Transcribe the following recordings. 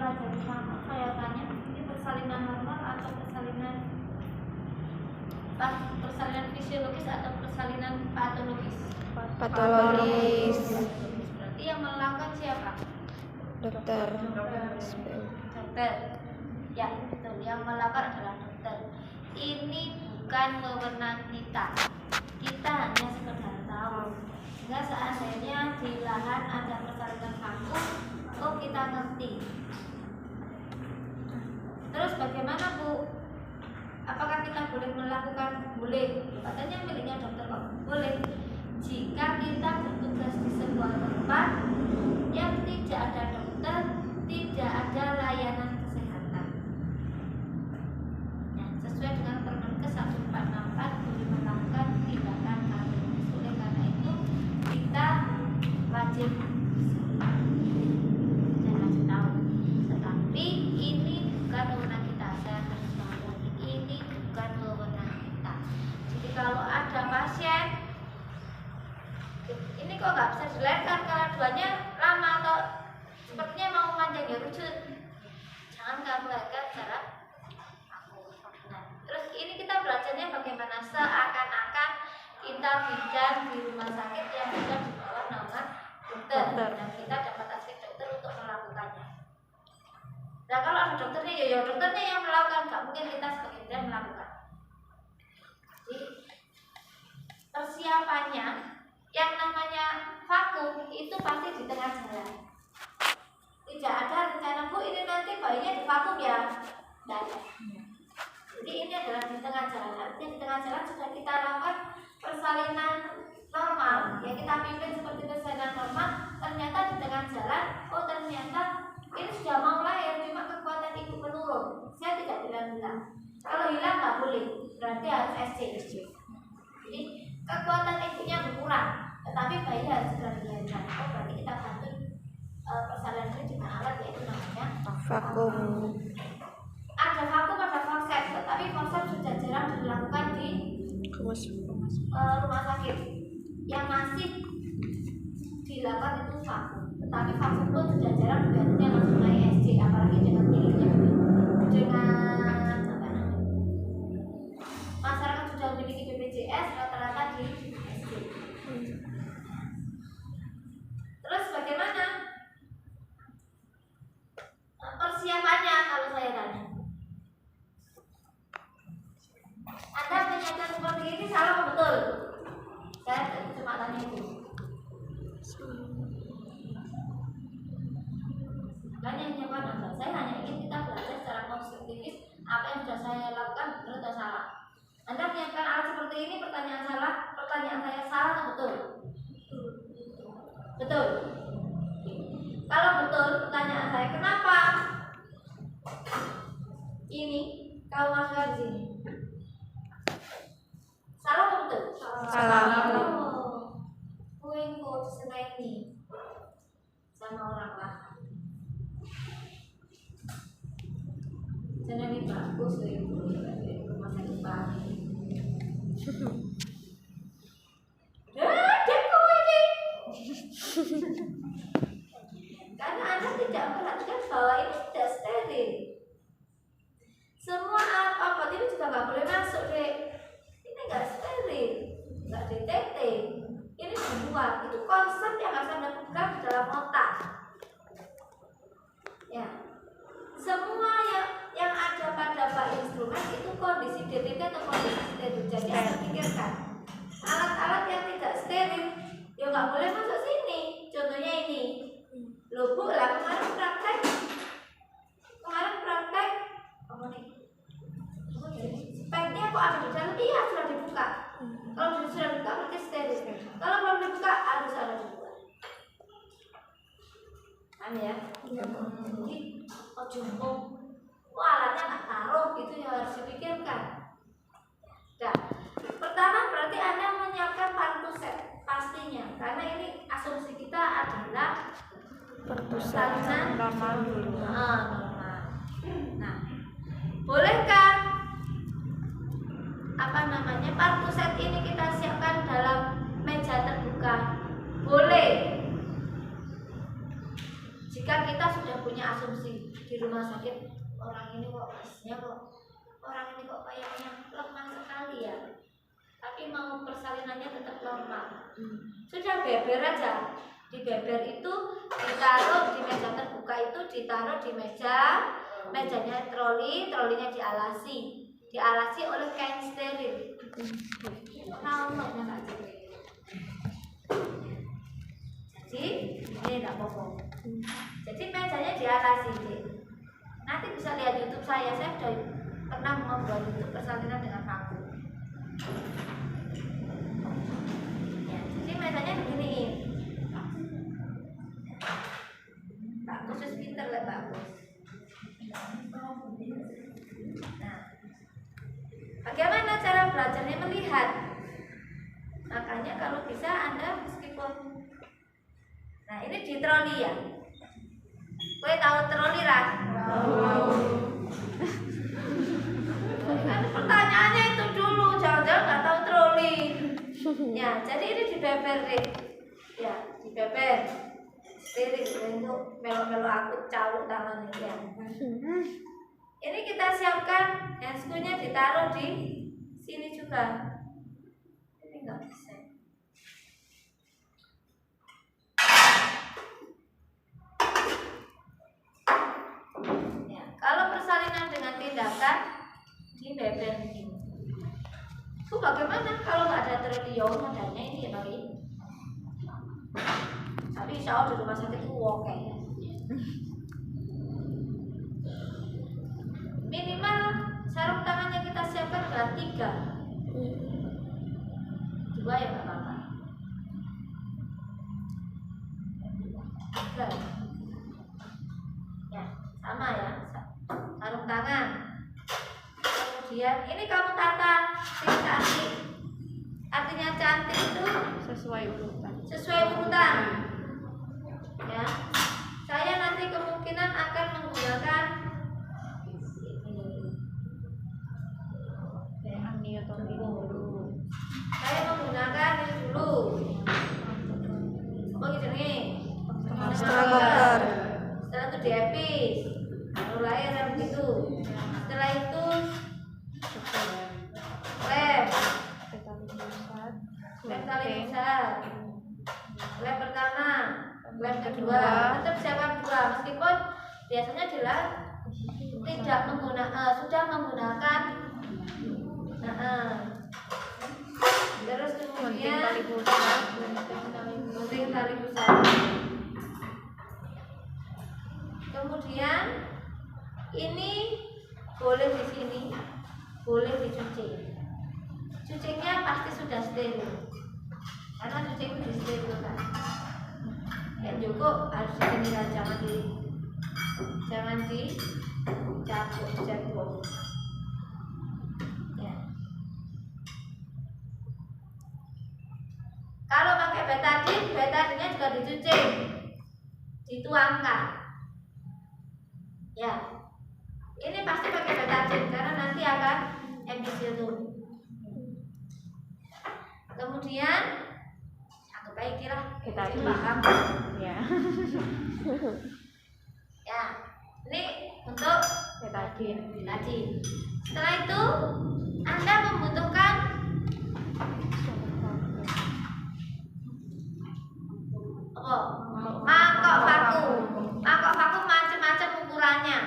pelajari sama, saya tanya ini persalinan normal atau persalinan fisiologis atau persalinan patologis? Patologis. Berarti yang melakukan siapa? Dokter. Dokter. Ya, betul. Yang melakukan adalah dokter. Ini bukan wewenang kita. Kita hanya sekedar tahu. Sehingga seandainya di lahan ada persalinan vakum, oh kita ngerti. Terus bagaimana, Bu? Apakah kita boleh melakukan? Boleh. Katanya miliknya dokter kok. Boleh. Jika kita bertugas di sebuah tempat yang tidak ada dokter, tidak ada layanan kesehatan. Nah, sesuai dengan Permenkes 1464 boleh melakukan tindakan harmonis. Oleh karena itu kita wajib tahu. Tetapi ini bukan wewenang kita. Saya harus mengatakan ini bukan wewenang kita. Jadi kalau ada pasien ini kok nggak bisa dilahirkan karena duanya lama atau sepertinya mau panjang ya rujuk, jangan kamu lahirkan secara aku. Nah, terus ini kita belajarnya bagaimana seakan-akan kita bidan di rumah sakit yang sudah di bawah naungan dokter dan kita dapat asisten dokter untuk melakukannya. Nah kalau ada dokternya ya dokternya yang melakukan, nggak mungkin kita sebagai bidan melakukan. Jadi persiapannya yang namanya vakum itu pasti di tengah jalan. Tidak ada rencana, Bu ini nanti bayinya di vakum ya. Tidak ada. Jadi ini adalah di tengah jalan. Artinya di tengah jalan sudah kita lakukan persalinan normal. Ya kita pimpin seperti persalinan normal. Ternyata di tengah jalan, oh ternyata ini sudah mau lahir, cuma kekuatan ibu menurun. Saya tidak bilang-bilang. Kalau hilang nggak boleh, berarti harus SC. Jadi kekuatan ibunya berkurang, tetapi bayi harus segera dilahirkan. Oh berarti kita bantu persalinan ini dengan alat yaitu namanya Vakum. Ada vakum, ada forceps, tetapi forceps sudah jarang dilakukan di rumah sakit. Yang masih dilakukan itu vakum, tetapi vakum pun sudah jarang dibantunya langsung naik SC, apalagi dengan miliknya dengan apa namanya masyarakat sudah memiliki BPJS rata-rata di SC. Terus bagaimana persiapannya kalau saya tanya? Anda menyiapkan seperti ini salah atau betul? Saya cuma tanya itu. Makanya menyiapkan Anda. Saya hanya ingin kita belajar secara konstruktivis apa yang sudah saya lakukan benar atau salah. Anda menyiapkan alat seperti ini, pertanyaan saya salah atau betul? Betul. Kalau betul, pertanyaan saya kenapa ini kalau masukkan di sini? Salah atau betul? Salah. Kuing kok diseneni sama orang lah. Seneni bagus deh, rumah sakit Bali. Karena Anda tidak perhatikan bahwa ini tidak steril. Semua alat obat ini juga nggak boleh masuk deh. Ini nggak steril, nggak DTT. Ini dibuat. Itu konsep yang harus Anda pegang di dalam otak. Ya, semua yang ada pada Pak instrumen itu kondisi DTT atau kondisi steril. Jadi Anda pikirkan alat-alat yang tidak steril, ya nggak boleh masuk sini. Contohnya ini. Loh Bu, lah kemarin praktek apa nih? Speknya kok ada di dalam? Iya, sudah dibuka. Kalau sudah dibuka berarti steril. Kalau belum dibuka harus ada dibuka. Paham ya? Jadi ujung alatnya nggak taruh gitu ya, harus dipikirkan. Nah, pertama berarti Anda menyiapkan partuset pastinya, karena ini asumsi kita adalah persalinan normal dulu. Normal. Nah, bolehkah partuset ini kita siapkan dalam meja terbuka? Boleh. Jika kita sudah punya asumsi di di rumah sakit, orang ini kok kayaknya lemah sekali ya, tapi mau persalinannya tetap normal. Sudah beber aja, di beber itu ditaruh di meja terbuka, itu ditaruh di mejanya trolinya dialasi oleh kain steril. Jadi ini tidak apa-apa. Jadi mejanya dialasi. Nanti bisa lihat YouTube saya sudah pernah membuat YouTube persalinan dengan vakum. Ya, jadi mejanya beginiin. Pak khusus pinter lah bagus. Nah, bagaimana cara belajarnya? Melihat. Makanya kalau bisa Anda meskipun, nah ini di troli ya. Kowe tahu troli ra? Kan pertanyaannya itu dulu, jangan-jangan nggak tahu troli. Ya, jadi ini dibeber deh. Ya, dibeber. Steril untuk melo-melo aku cawuk tangannya ya. Ini kita siapkan handscoe-nya ditaruh di sini juga. Ini nggak bisa. Ya, kalau persalinan dengan tindakan di beber begini. Itu bagaimana kalau nggak ada triliun modalnya ini ya Mari? Tapi insya Allah di rumah sakit itu oke ya. Minimal sarung tangan yang kita siapkan adalah 3. 2 ya nggak apa-apa. 3. Ya, sama ya. Sarung tangan. Kemudian ini kamu tata cantik. Artinya cantik itu Sesuai urutan. Ya, saya nanti kemungkinan akan menggunakan saya menggunakan ini dulu. Apa gitu nih? Stenographer. Setelah itu diepis, baru lahir dan begitu. Setelah itu lem tali pusat, lem pertama, lem kedua, tetap siapkan 2 meskipun biasanya adalah tidak sudah menggunakan terus kemudian gunting tali pusat. Kemudian ini boleh di sini, boleh dicuci. Cucinya pasti sudah steril, karena cuci itu disterilkan. Yang cukup harus ditinggal, jangan dicabut. Ya. Kalau pakai betadinnya juga dicuci, dituangkan. Ya, ini pasti pakai betadin karena nanti akan episilum. Kemudian aku baik kira kita paham. Ya. Ya, ini untuk betadin. Setelah itu Anda membutuhkan mangkok vakum. Mangkok vakum macam-macam ukurannya.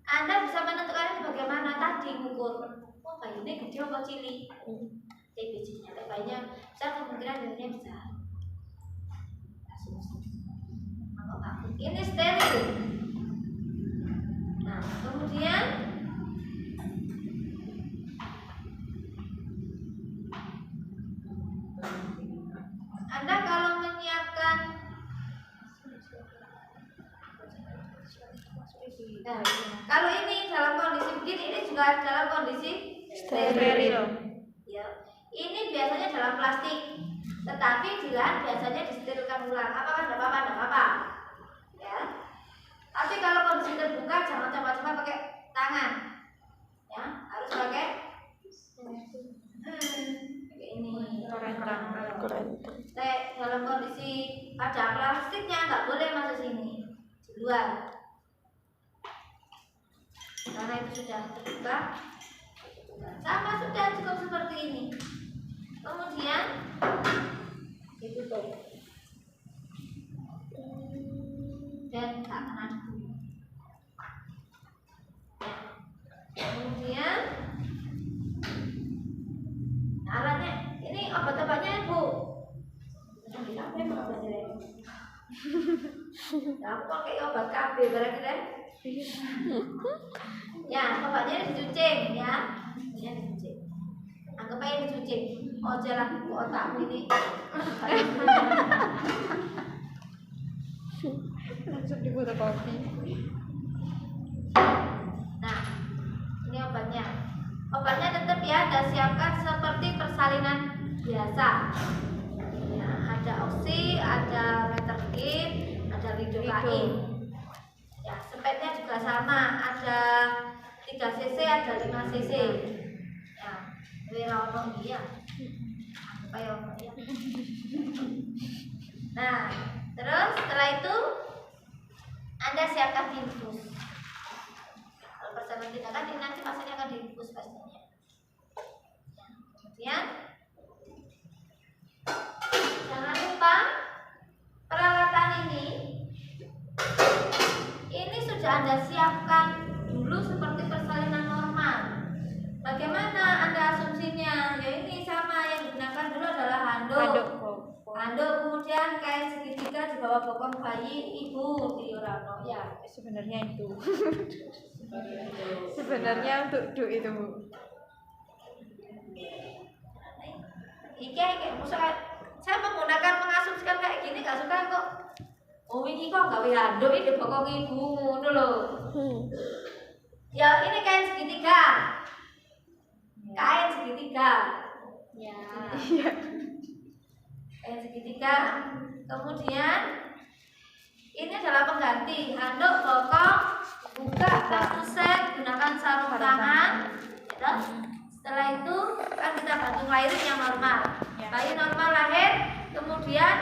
Anda bisa menentukannya bagaimana tadi mengukur. Oh, bayinya gede apa cilik? Bijinya, bayinya besar kemungkinan dirinya besar. Mangkok vakum. Ini steril. Nah, kemudian Anda kalau menyiapkan kalau ini dalam kondisi begini, ini juga dalam kondisi steril. Ya, ini biasanya dalam plastik, tetapi biasanya disterilkan ulang. Apakah tidak apa-apa? Ya. Tapi kalau kondisi terbuka, jangan coba-coba pakai tangan. Ya, harus pakai ini. Dalam kondisi ada plastiknya nggak boleh masuk sini, di luar. Karena itu sudah terbuka, sama sudah cukup seperti ini. Kemudian ditutup dan tak kena debu. Kemudian alatnya ini obat-obatnya Bu. Apa yang obatnya? Aku pakai obat KB berarti kan? Ya, obatnya dicucing ya. Ini dicucing. Anggap aja dicucing. Oh jalan otakmu ini. Langsung difotokopi. Nah, ini obatnya. Obatnya tetap ya Anda siapkan seperti persalinan biasa. Ya, ada oksi, ada metergin, ada lidocain. Ya, sepetnya juga sama, ada 3 cc, ada 5 cc. Ya, wirawono iya. Apa ya? Nah, terus setelah itu Anda siapkan infus. Kalau persiapan tindakan ini nanti masanya akan diinfus pastinya. Kemudian jangan lupa peralatan ini sudah Anda siapkan dulu seperti persalinan normal. Bagaimana Anda asumsinya? Ya ini sama yang digunakan dulu adalah handuk. Handuk, kemudian kain segitiga di bawah bokong bayi ibu di Urano. Ya, Sebenarnya itu. Sebenarnya untuk itu. Iki saya menggunakan mengasumsikan kayak gini gak suka kok. Oh ini kok gawe handuk ini bokong ibu ngono lho. Ya ini kain segitiga. Kain segitiga. Ya. Kain segitiga. Kemudian ini adalah pengganti handuk, bokong, buka, terus set, gunakan sarung tangan. Ya, setelah itu kan kita bantu ngelahirin yang normal. Bayi normal lahir, kemudian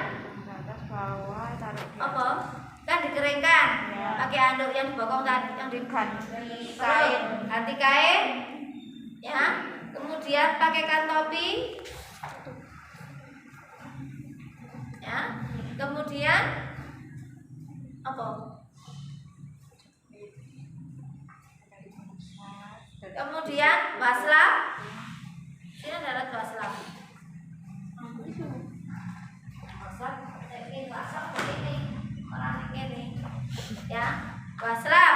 Atas bawah taruh. apa? Kan dikeringkan. Pakai handuk yang dibokong tadi, yang Ganti kain, ganti kain. Ya. Kemudian pakaikan topi. Ya. Kemudian apa? Kemudian waslah. Ini adalah waslah. Waslah ini orang ini. Ya, waslah.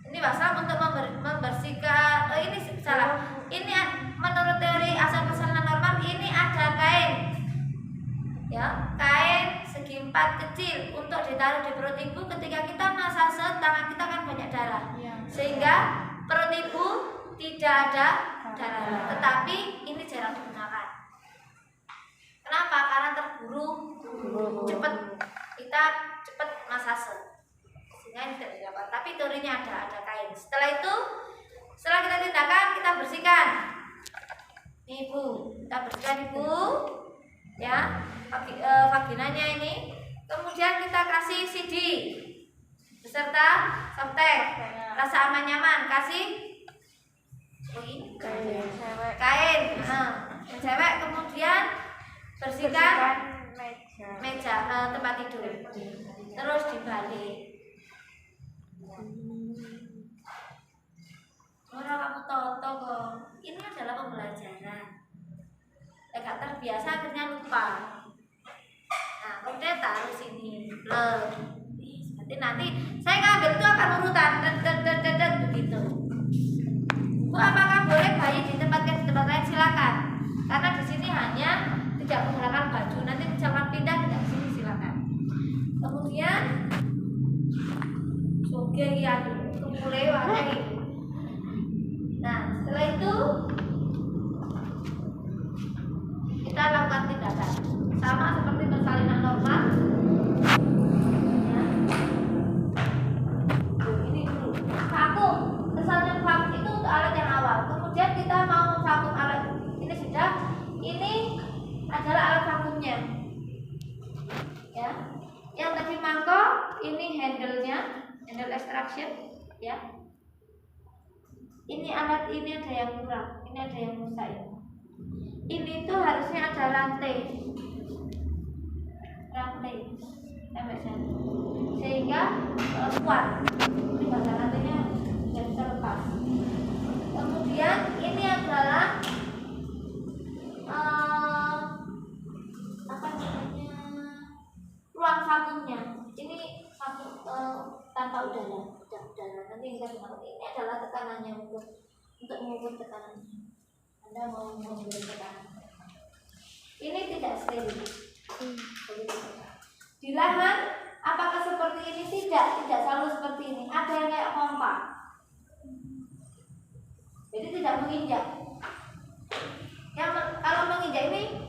Ini waslah untuk membersihkan. Ini salah. Ini menurut teori asal persalinan normal ini ada kain. Ya, kain segi 4 kecil untuk ditaruh di perut ibu ketika kita masase, tangan kita kan banyak darah. Sehingga perut ibu tidak ada darah, tetapi ini jarang digunakan. Kenapa? Karena terburu cepat, kita cepat masase, sehingga ini tidak didapat. Tapi teorinya ada kain. Setelah itu, setelah kita tindakan, kita bersihkan ibu, kita bersihkan ibu, ya, vaginanya ini. Kemudian kita kasih CD beserta softtek, rasa aman nyaman, kasih kain, cewek. Kemudian bersihkan meja tempat tidur, terus dibalik. Orang kamu toto kok, ini adalah pembelajaran. Agak terbiasa akhirnya lupa. Nah kemudian taruh sini, seperti nanti saya ngambil itu akan urutan begitu. Bu, apakah boleh bayi ditempatkan di tempat lain? Silakan. Karena di sini hanya tidak menggunakan baju. Nanti misalkan pindah tidak sini silakan. Kemudian soge ya kemulai wae. Nah, setelah itu kita lakukan tindakan sama seperti persalinan normal. Ini dulu. Vakum. Persalinan vakum itu untuk alat yang awal. Kemudian kita mau vakum alat ini sudah. Ini adalah alat vakumnya. Ya. Yang tadi mangkok, ini handle-nya, handle extraction, ya. ini alat ini ada yang kurang, ini ada yang rusak ya. Ini tuh harusnya ada rantai sampai sana, sehingga kuat. Ini ada rantainya dan terlepas. Kemudian ini adalah apa namanya, ruang vakumnya. Ini vakum tanpa udara. Nanti kita gunakan. Ini adalah tekanannya untuk mengukur tekanannya. Anda mau memberi tekanan. Ini tidak steril. Di lahan apakah seperti ini? Tidak selalu seperti ini. Ada yang kayak pompa. Jadi tidak menginjak. Kalau menginjak ini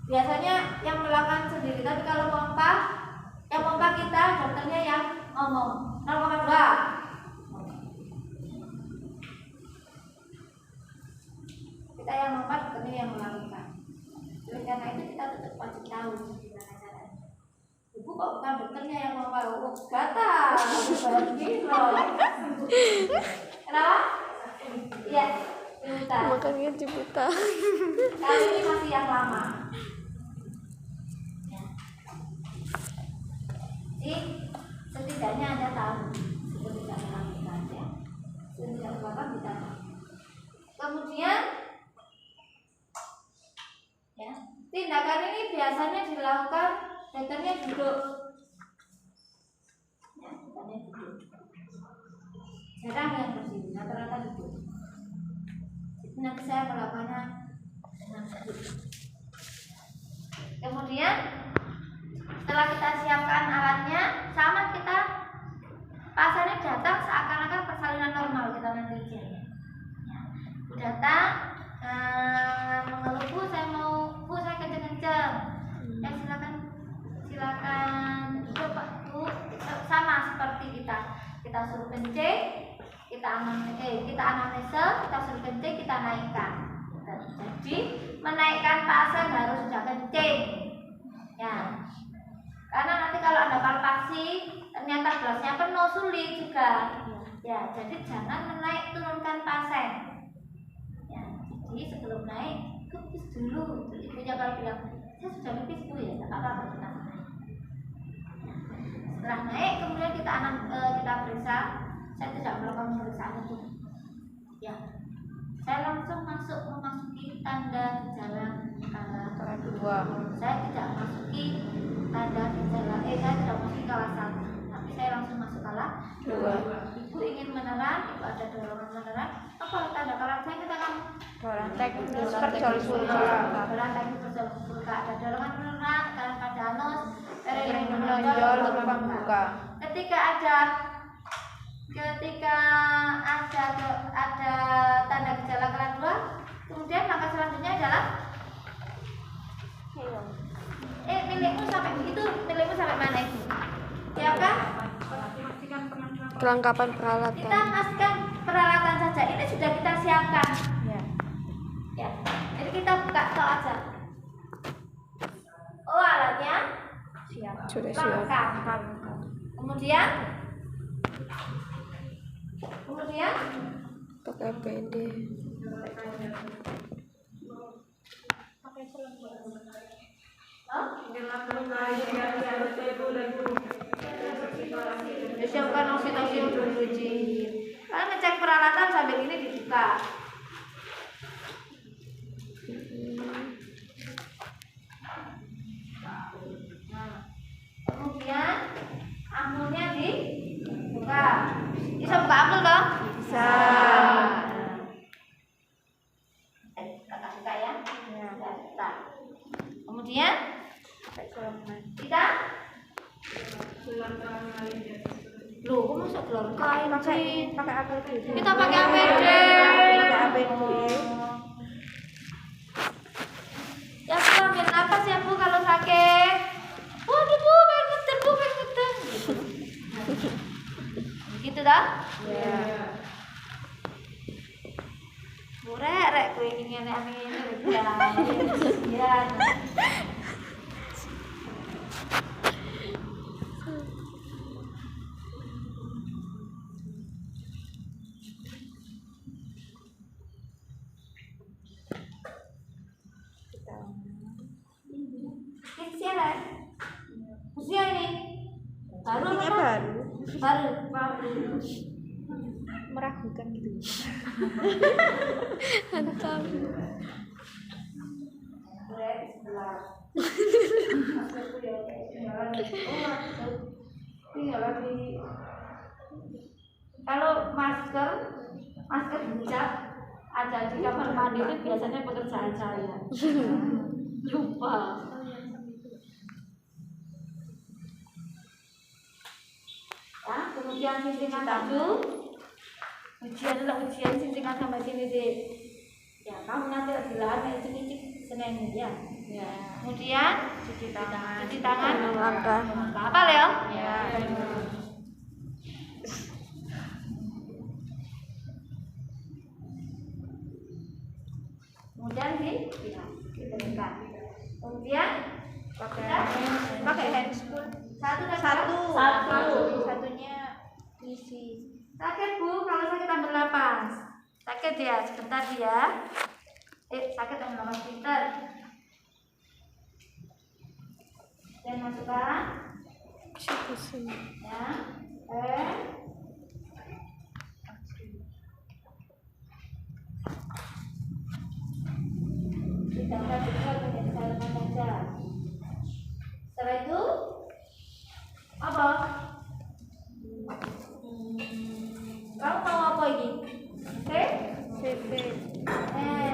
biasanya yang melakukan sendiri. Tapi kalau yang pompa kita dokternya yang ngomong 0,2. Kita yang pompa, dokternya yang melakukan. Oleh karena itu kita tetap wajib tahu gimana caranya. Ibu kok bukan dokternya yang pompa? Gatal, gila. Kenapa? Iya, Ciputa. Makanya Ciputa. Kali ini masih yang lama. Ya. Jadi setidaknya Anda tahu seperti tidak melakukan ya. Tidak melakukan kita tahu. Kemudian ya, tindakan ini biasanya dilakukan dokternya duduk. Ya, dokternya duduk. Jarang yang berdiri, rata-rata duduk. Nanti saya melakukannya dengan duduk. Kemudian setelah kita siapkan alatnya, sama kita pasiennya datang seakan-akan persalinan normal kita nanti ujiannya. Ya, datang mengeluh, Bu saya kenceng-kenceng. Ya silakan duduk Pak Bu. Sama seperti kita suruh kencing, kita anamnesa, kita suruh kencing, kita naikkan. Jadi menaikkan pasien harus sudah kencing. Ya. Karena nanti kalau Anda palpasi ternyata gelasnya penuh, sulit juga. Ya, jadi jangan turunkan pasien. Ya, jadi sebelum naik pipis dulu. Ibunya kalau bilang, saya sudah pipis Bu ya, tidak apa-apa kita naik. Setelah naik kemudian kita periksa. Saya tidak melakukan pemeriksaan itu. Ya, saya langsung memasuki tanda gejala kala 2. Saya tidak memasuki tanda gejala saya tidak memasuki kala 1, tapi saya langsung masuk kala 2. Ibu ingin menelan, ibu ada dorongan menelan. Apa tanda kala saya katakan? Dorongan teknik sulka. Ada dorongan menelan, kanan pada anus, menonjol, lubang buka. Ketika ada tanda gejala kala 2, kemudian langkah selanjutnya adalah milikmu sampai mana Ibu? Ya kan? Kelengkapan peralatan. Kita pastikan peralatan saja. Ini sudah kita siapkan. Ya. Jadi kita buka tol aja. Oh, alatnya Sudah siap. lengkap. Kemudian Pakai APD. Disiapkan oksitosin dulu Ji. Kalian ngecek peralatan sambil ini dibuka. Kemudian ampulnya dibuka. Bisa buka ampul toh? Bisa. Kakak buka ya. Buka. Kemudian kita loh, kok masuk gelor kain sih? Pakai APD. Kita pakai APD. Ya Bu, ambil napas ya Bu kalau sakit. Waduh Bu, pengen ngeten. Gitu dah? Ya. Bu rek kowe iki ngene-ngene ya. baru Meragukan gitu. Mantap. Kalau masker hijab ada di kamar mandi itu biasanya pekerjaan saya. Lupa. Ya, kemudian sintingan baju. Ujian sintingan sampai sini deh. Ya, kamu nanti di lahan icik-icik Senin ya. Ya. Kemudian Cuci tangan. cuci tangan. Langkah. Apa Leo? Ya. Kemudian diteringkan. Kemudian Pakai handscoon. satu. Satunya isi. Sakit Bu, kalau sakit ambil napas. Sakit ya, sebentar ya. Sakit ambil napas pintar. Dan masukkan. Ya. Ditambah juga dengan salaman saja. Setelah itu apa? Kamu mau apa ini? CP.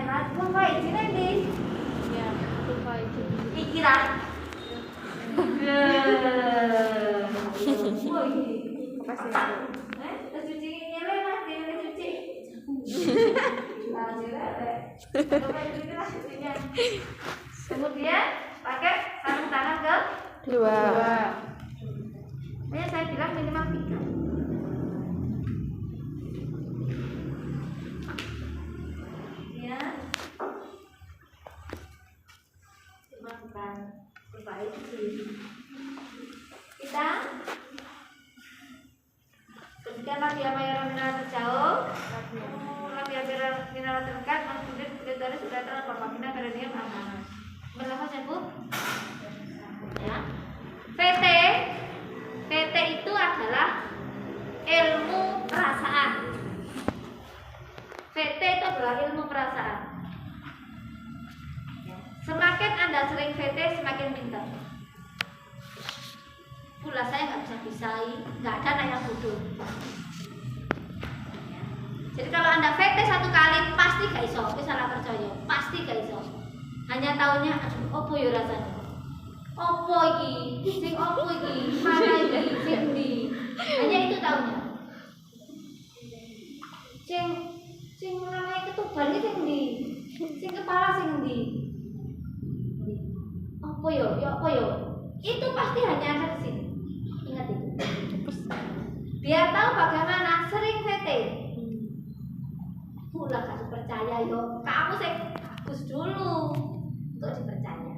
Aku mau izin nanti. Ya, lupa itu. Pikiran. Oh ini. Makasih. Terus cuci nyele mas, dia cuci. Kemudian pakai sarung tangan ke 2. Ini saya bilang minimal 3. Ya, cuma bukan terbaik sih. Kita kemudian latihan mayoral mineral terjauh, latihan mineral terdekat, kemudian klitoris sudah terpapina perineum aman. Berapa Bu? Ya. VT itu adalah ilmu perasaan. VT itu adalah ilmu perasaan. Semakin Anda sering VT, semakin pintar. Pula saya nggak bisa-bisai, nggak ada anak yang bodoh. Jadi kalau Anda VT 1 kali pasti gak iso, salah percaya, pasti gak iso. Hanya taunya, opo yo rasanya. Opo iki? Sing opo iki? Mana iki? Sing ndi? Hanya itu taunya. Sing namanya ketuban iki sing ndi? Sing kepala sing ndi? Opo yo? Ya opo yo? Itu pasti hanya ada di sini. Ingat itu. Biar tahu bagaimana sering VT. Pula kasih percaya yo. Kamu sing bagus dulu untuk dipercaya.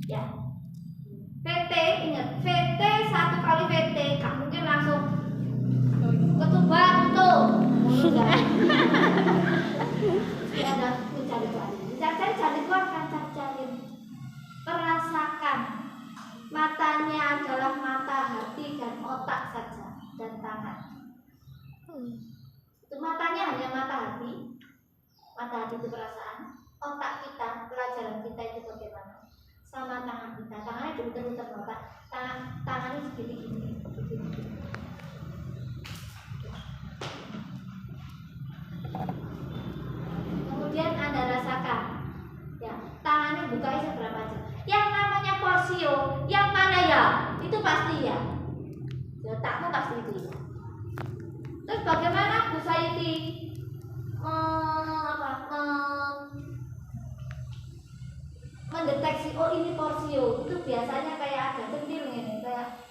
Ya. VT, ingat, VT 1 kali VT, gak mungkin langsung ketuban tuh. Ya ada cari-cari itu akan cari-cari. Perasakan. Matanya adalah mata hati dan otak saja dan tangan. Itu matanya hanya mata hati itu perasaan, otak kita, pelajaran kita itu bagaimana, sama tangan kita, tangannya diputar-putar otak, tangannya segini. Kemudian Anda rasakan, ya, tangannya buka seberapa jam. Yang namanya porsio, yang mana ya? Itu pasti ya. Otakmu pasti itu ya. Terus bagaimana Bu Sayiti mendeteksi oh ini porsio? Itu biasanya kayak ada centil ini, kayak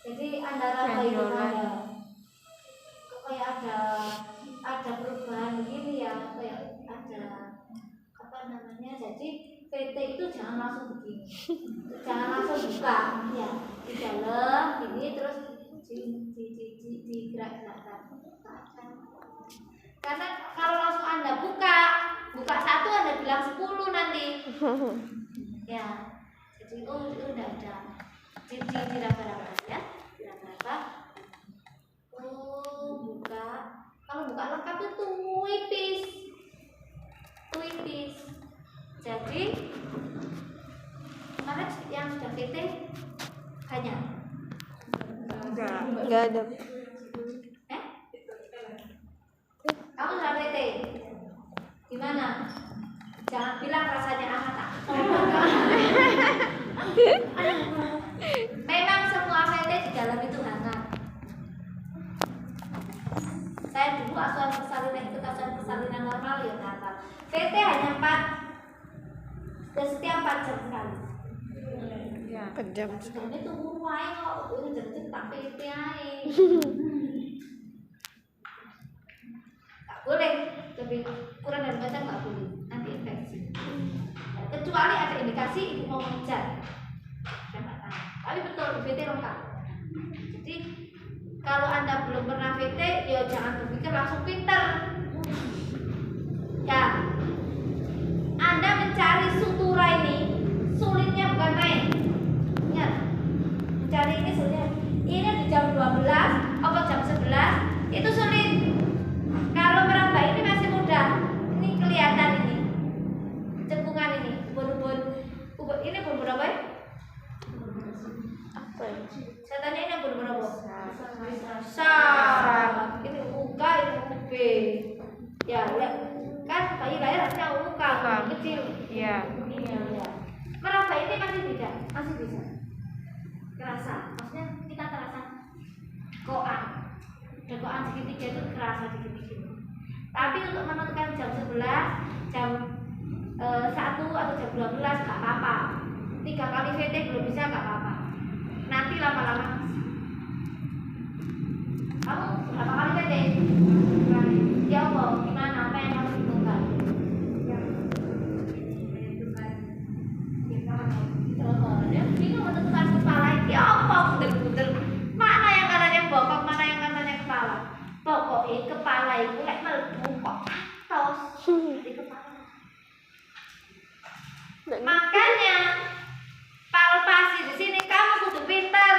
jadi antara itu kayak ada perubahan begini ya, kayak ada apa namanya. Jadi PT itu jangan langsung begini, jangan langsung buka ya di dalam ini terus digerak-gerakkan. Karena kalau langsung Anda buka 1 Anda bilang 10 nanti. Ya. Jadi itu udah ada. Diraba-raba ya. Diraba-raba. VT banyak. Enggak ada. Kamu sudah VT? Gimana? Jangan bilang rasanya hangat tak. Memang semua VT di dalam itu hangat. Saya dulu asuhan persalinan itu asuhan persalinan normal ya hangat. VT hanya 4 dan setiap 4 jam sekali. Kejam. Ini tunggu wae kok itu jadi tak VT ae. Tak boleh, lebih kurang dari batas nggak boleh, nanti infeksi. Kecuali ada indikasi ibu mau mengejar. Tapi betul VT lengkap. Jadi kalau Anda belum pernah VT, ya jangan berpikir langsung pinter. Ya, Anda mencari sutura ini sulitnya bukan main. Ingat, mencari ini sulitnya. Ini di jam 12 atau jam 11 itu sulit. Kalau meraba ini masih mudah. Ini kelihatan ini. Cekungan ini, ubun-ubun. Ini ubun apa ya? Apa ya? Saya tanya ini ubun apa? Sar. Ini uka, ini ube. Ya, lihat. Kan bayi lahir harusnya uka, kecil. Iya. Iya, ya. Meraba ini masih tidak, masih bisa. Kerasa, maksudnya kita terasa koan. Dan koan segitiga itu kerasa dikit-dikit. Tapi untuk menentukan jam 11, jam 1 atau jam 12 gak apa-apa. 3 kali VT belum bisa gak apa-apa. Nanti lama-lama. Kamu berapa kali VT? Ya Allah, gimana? Apa yang kamu bingungkan? Ya, bingung menentukan kepala ini apa? Buder-buder. Mana yang katanya bokok, mana yang katanya kepala? Pokoknya kepala itu lek mlebu kok atos di kepala. Makanya palpasi di sini kamu kudu pinter.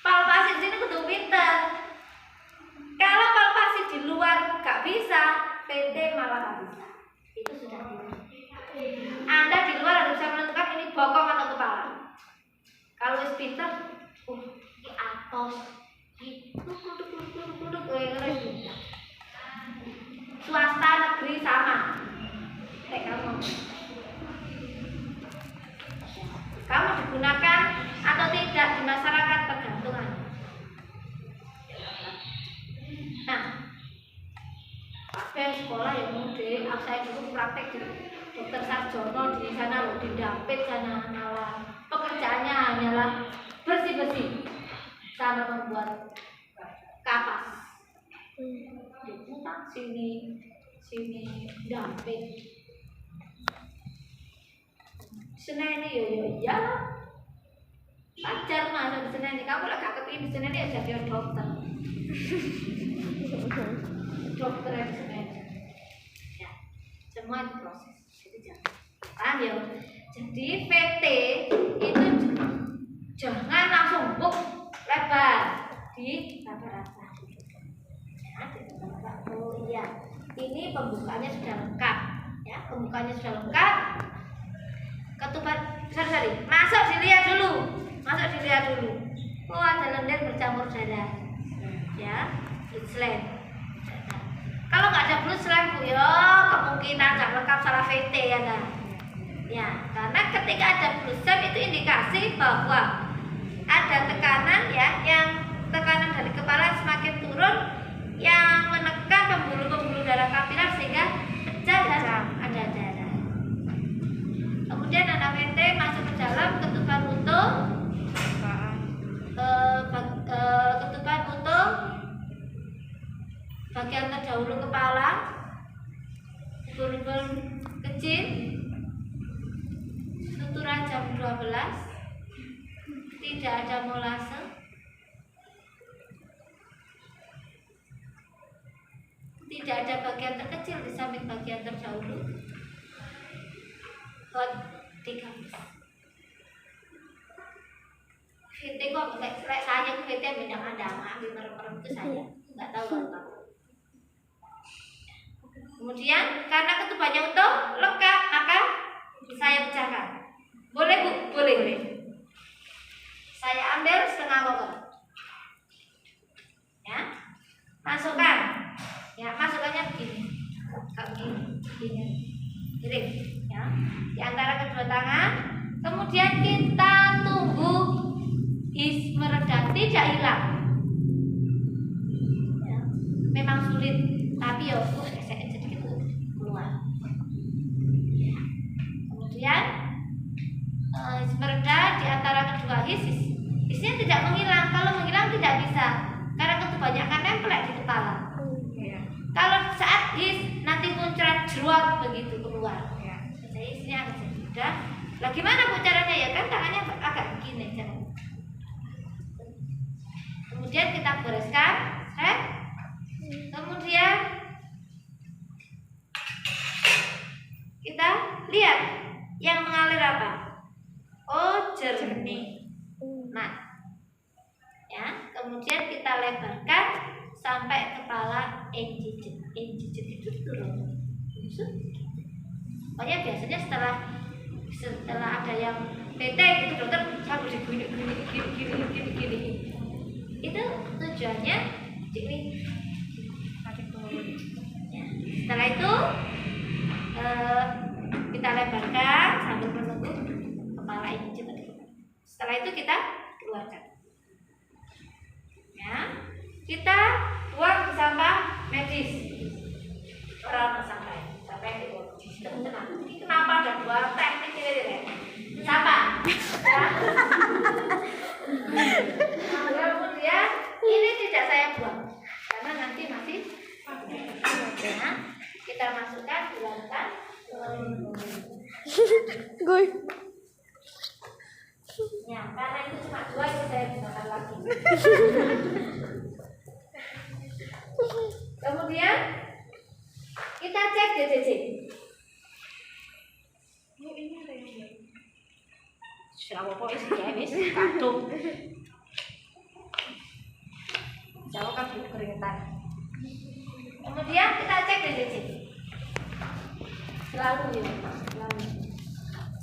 Palpasi di sini kudu pinter. Kalau palpasi di luar gak bisa, PT malah gak bisa. Itu sudah bisa. Anda di luar harus bisa menentukan ini bokong atau kepala. Kalau wis pinter, ini atos. Swasta negeri sama kayak kamu digunakan atau tidak di masyarakat tergantung. Nah, pas sekolah ya mudik, saya dulu praktek di Dokter Sarjono di sana loh, di Dampit sana malah pekerjaannya hanyalah bersih-bersih sama membuat kapas. Sini Dampit. Seneni yo ya. Pacar masuk di Seneni, kamu lah gak kepingin di Seneni ya jadi dokter. Dokter yang di Seneni. Ya, semua itu proses. Jadi jangan. Ya. Jadi VT itu jangan langsung buk lebar di raba-raba. Oh iya, ini pembukaannya sudah lengkap. Ya, pembukaannya sudah lengkap. Ketupat, sorry, masuk dilihat dulu. Oh, ada lendir bercampur darah. Ya, blood slam. Kalau nggak ada blood slam, ya kemungkinan nggak lengkap salah VT ya, nah. Ya, karena ketika ada blood slam itu indikasi bahwa ada tekanan ya, yang tekanan dari kepala semakin turun, yang menekan pembuluh-pembuluh darah kapiler sehingga pecah dan ada darah. Kemudian anak VT masuk ke dalam ketuban utuh, ketuban utuh bagian terdahulu kepala, bulbul kecil, suturan jam 12, tidak ada molase, tidak ada bagian terkecil di samping bagian terdahulu. Hot 3. VT kok kayak saya ke VT bidang ada ambil merem-merem itu saya nggak tahu apa. Kemudian karena ketubannya utuh lengkap maka saya pecahkan. Boleh Bu? Boleh. Saya ambil setengah liter. Ya, masukkan. Ya, masukkannya begini. Begini. Ya, di antara kedua tangan. Kemudian kita tunggu his mereda, tidak hilang. Ya, memang sulit, tapi ya sedikit keluar. Ya. Kemudian his mereda di antara kedua hisnya tidak menghilang. Kalau menghilang tidak bisa, karena kebanyakan nempel di kepala. Kalau saat his nanti muncrat jeruat begitu keluar. Jadi hisnya akan jadi mudah. Lah gimana Bu caranya ya, kan tangannya agak begini jangan. Kemudian kita bereskan, kemudian kita lihat yang mengalir apa? Oh, jernih. Nah, ya, kemudian kita lebarkan sampai kepala injijit itu turun. Pokoknya biasanya setelah ada yang PT gitu dokter sampai gini. Itu tujuannya ini. Ya. Setelah itu kita lebarkan sambil menunggu kepala injijit tadi. Setelah itu kita keluarkan. Ya, kita buang ke sampah medis. Orang sampai dibuang. Ini kenapa ada dua teknik ini deh? Sampah. Ya. Kemudian ini tidak saya buang karena nanti masih ya, kita masukkan buangkan. Gue. Ya, karena itu cuma dua itu saya gunakan lagi. Kemudian kita cek DCC. Sudah apa isi ya wis kadung. Jauh kan keringetan. Kemudian kita cek DCC. Selalu ya, selalu.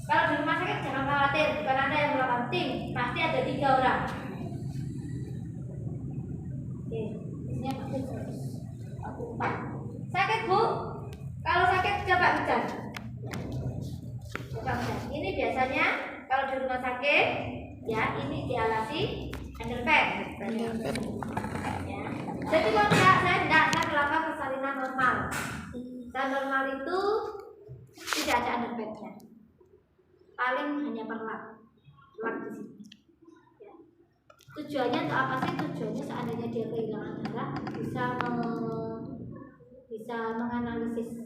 Kalau di rumah sakit jangan khawatir, bukan Anda yang melakukan tim, pasti ada 3 orang. Oke, isinya pasti 104. Sakit Bu? Kalau sakit coba hujan. Coba hujan. Ini biasanya kalau di rumah sakit, ya ini dialasi underpad. Ya. Jadi kalau saya melakukan persalinan normal. Dan normal itu tidak ada underpadnya. Paling hanya perlak di sini. Ya. Tujuannya untuk apa sih? Tujuannya seandainya dia kehilangan darah bisa menganalisis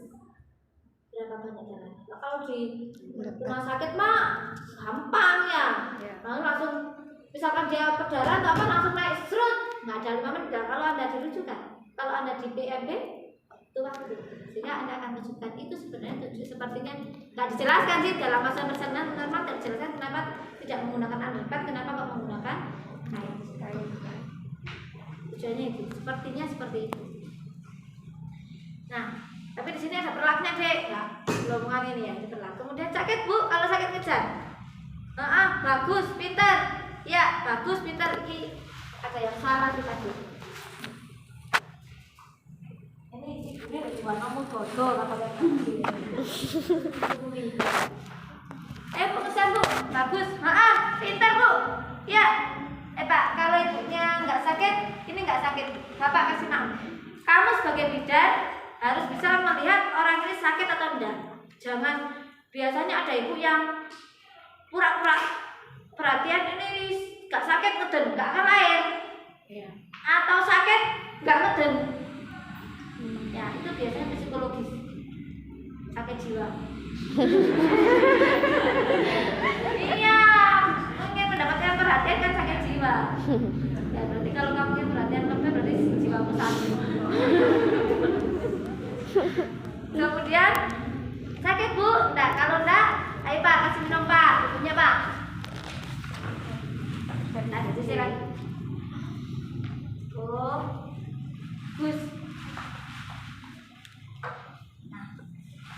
berapa banyak darah. Kalau di rumah sakit mah gampang ya. Langsung misalkan dia berdarah atau apa langsung naik serut, nggak ada 5 menit. Kalau Anda dirujukan, kalau Anda di PMB itu waktu, sehingga Anda akan rujukan itu sebenarnya sepertinya nggak dijelaskan sih dalam masa persalinan normal, tidak dijelaskan kenapa tidak menggunakan underpad, kenapa kok menggunakan kain. Tujuannya itu, sepertinya seperti itu. Nah, tapi di sini ada perlaknya dek, nah, belum ini ya, ini perlak. Kemudian sakit Bu, kalau sakit ngejar, bagus, pintar, ya bagus, pintar. Ini ada yang salah sih tadi. Ini buat kamu bodoh kata Bu kesan Bu, bagus, pintar Bu. Ya, Pak, kalau ibunya nggak sakit, ini nggak sakit, Bapak kasih maaf. Kamu sebagai bidan harus bisa melihat orang ini sakit atau enggak. Jangan, biasanya ada ibu yang pura-pura perhatian ini nggak sakit ngeden, nggak akan air, atau sakit nggak ngeden. Ya itu biasanya psikologis, sakit jiwa. Iya, ingin mendapatkan perhatian kan sakit jiwa. Ya berarti kalau kamu ingin perhatian lebih berarti jiwamu sakit. Kemudian sakit Bu, enggak, kalau enggak, ayo Pak kasih minum Pak, ibunya Pak. Nah, di sisi lagi. Oh, Gus.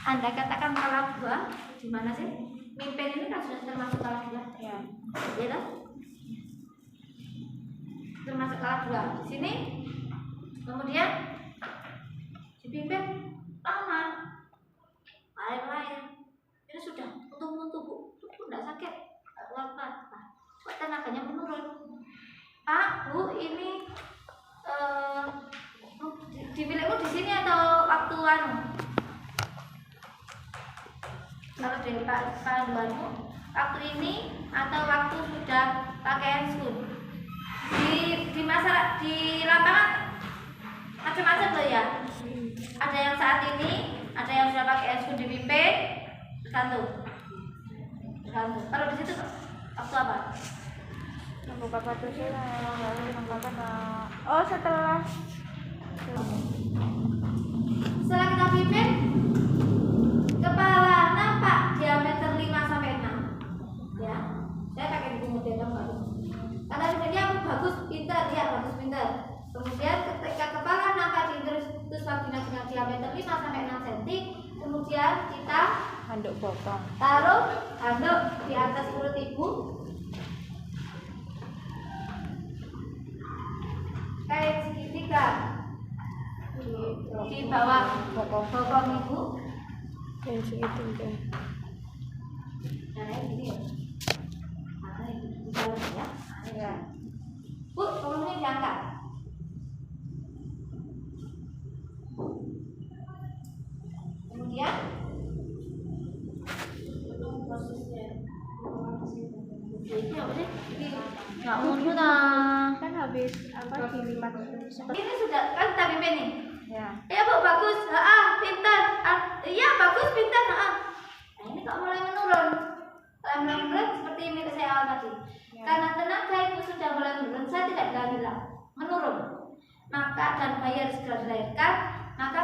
Anda katakan malam buah di mana sih? mimpin ini kan sudah termasuk kelas 2. Ya. Ya kan? Termasuk kelas 2. Di sini kemudian dipimpin tangan lain-lain. Ini sudah untung-untung bu, tidak sakit, tidak kuat-kuat. Kok tenaganya menurun? Pak, Bu, ini di milikmu di sini atau waktu kalau dari panduanmu waktu ini atau waktu sudah pakai handscoon? Di masyarakat di lapangan macam-macam loh ya. Ada yang saat ini, ada yang sudah pakai handscoon dipimpin, tergantung. Kalau di situ waktu apa? Membuka patusnya lalu menambahkan setelah kita pimpin kepala nampak diameter 5 sampai 6. Ya. Saya pakai buku model baru. Kata sebenarnya bagus, pintar, ya bagus pintar. Kemudian ketika kepala nampak terus vagina dengan diameter 5 sampai 6 cm, kemudian kita handuk bokong. taruh handuk di atas perut ibu. Kain segitiga di bawah bokong ibu. Kain segitiga. Nah, ini ya. Nah, ini di dalam ya. Ya. Bu, tolongnya diangkat. Kemudian prosesnya. Ini apa sih? Ini nggak mau Kan habis dilipat seperti ini sudah kan kita pimpin nih. ya. Ya Bu, bagus. Pintar. Iya bagus, pintar. Nah ini kok mulai menurun. Mulai menurun seperti ini saya awal tadi. Ya. Karena tenaga ibu sudah mulai menurun, saya tidak bilang menurun. Maka dan bayi harus segera dilahirkan. Maka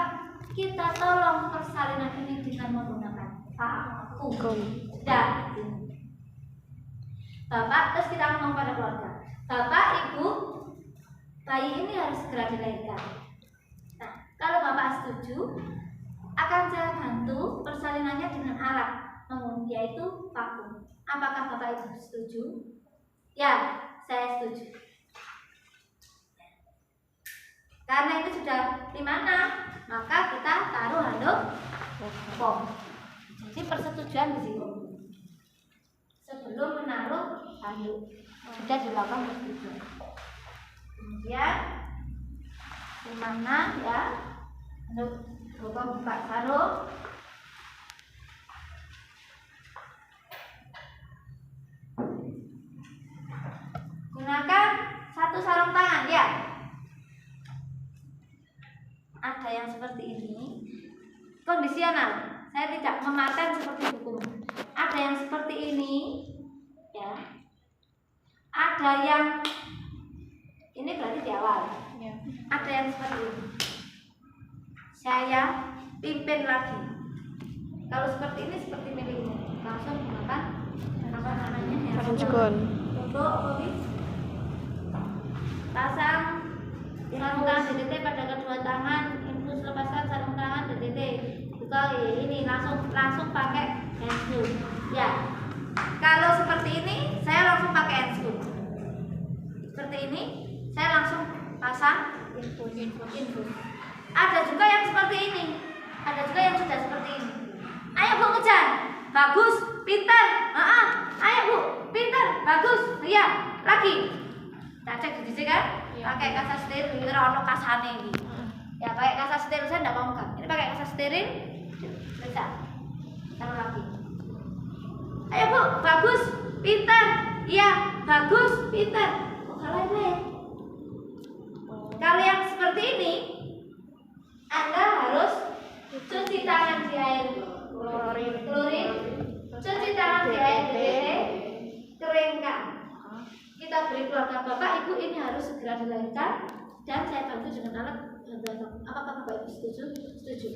kita tolong persalinan ini dengan menggunakan vakum. Sudah. Bapak, terus kita ngomong pada keluarga. Bapak, Ibu, bayi ini harus segera dilahirkan. Nah, kalau Bapak setuju, akan saya bantu persalinannya dengan alat yaitu vakum. Apakah Bapak Ibu setuju? Ya, saya setuju. Karena itu sudah di mana, maka kita taruh handuk bokong. Jadi persetujuan di sini. Sebelum menaruh handuk sudah dilakukan persetujuan. Kemudian di mana ya handuk bokong buka sarung. Gunakan satu sarung tangan ya. Ada yang seperti ini kondisional. Saya tidak mematen seperti buku. Ada yang seperti ini ya. Ada yang ini berarti di awal Ya. ada yang seperti ini. Saya pimpin lagi. Kalau seperti ini seperti milikmu, langsung gunakan apa namanya ya, Handscoon. untuk pasang sarung tangan DTT pada kedua tangan, infus lepaskan sarung tangan DTT. Buka ini langsung pakai handscoon. Ya. Kalau seperti ini saya langsung pakai handscoon. Seperti ini saya langsung pasang infus. Ada juga yang seperti ini. Ada juga yang sudah seperti ini. Ayo Bu ngejar. Bagus, pintar. Ayo Bu, pintar, bagus. Iya, lagi. Nah, cek di sini kan? Iya. Pakai kasa steril, ono kasane ini. Ya, pakai kasa steril saya enggak mau kan. Ini pakai kasa steril. Bisa. Taruh lagi. Ayo Bu, bagus, pintar. Iya, bagus, pintar. Kok lain-lain? Kalau yang seperti ini, Anda harus cuci tangan di air klorin, cuci tangan di air DTT, keringkan. Kita beri keluarga Bapak Ibu ini harus segera dilahirkan dan saya bantu dengan alat. Apakah Bapak Ibu setuju? Setuju.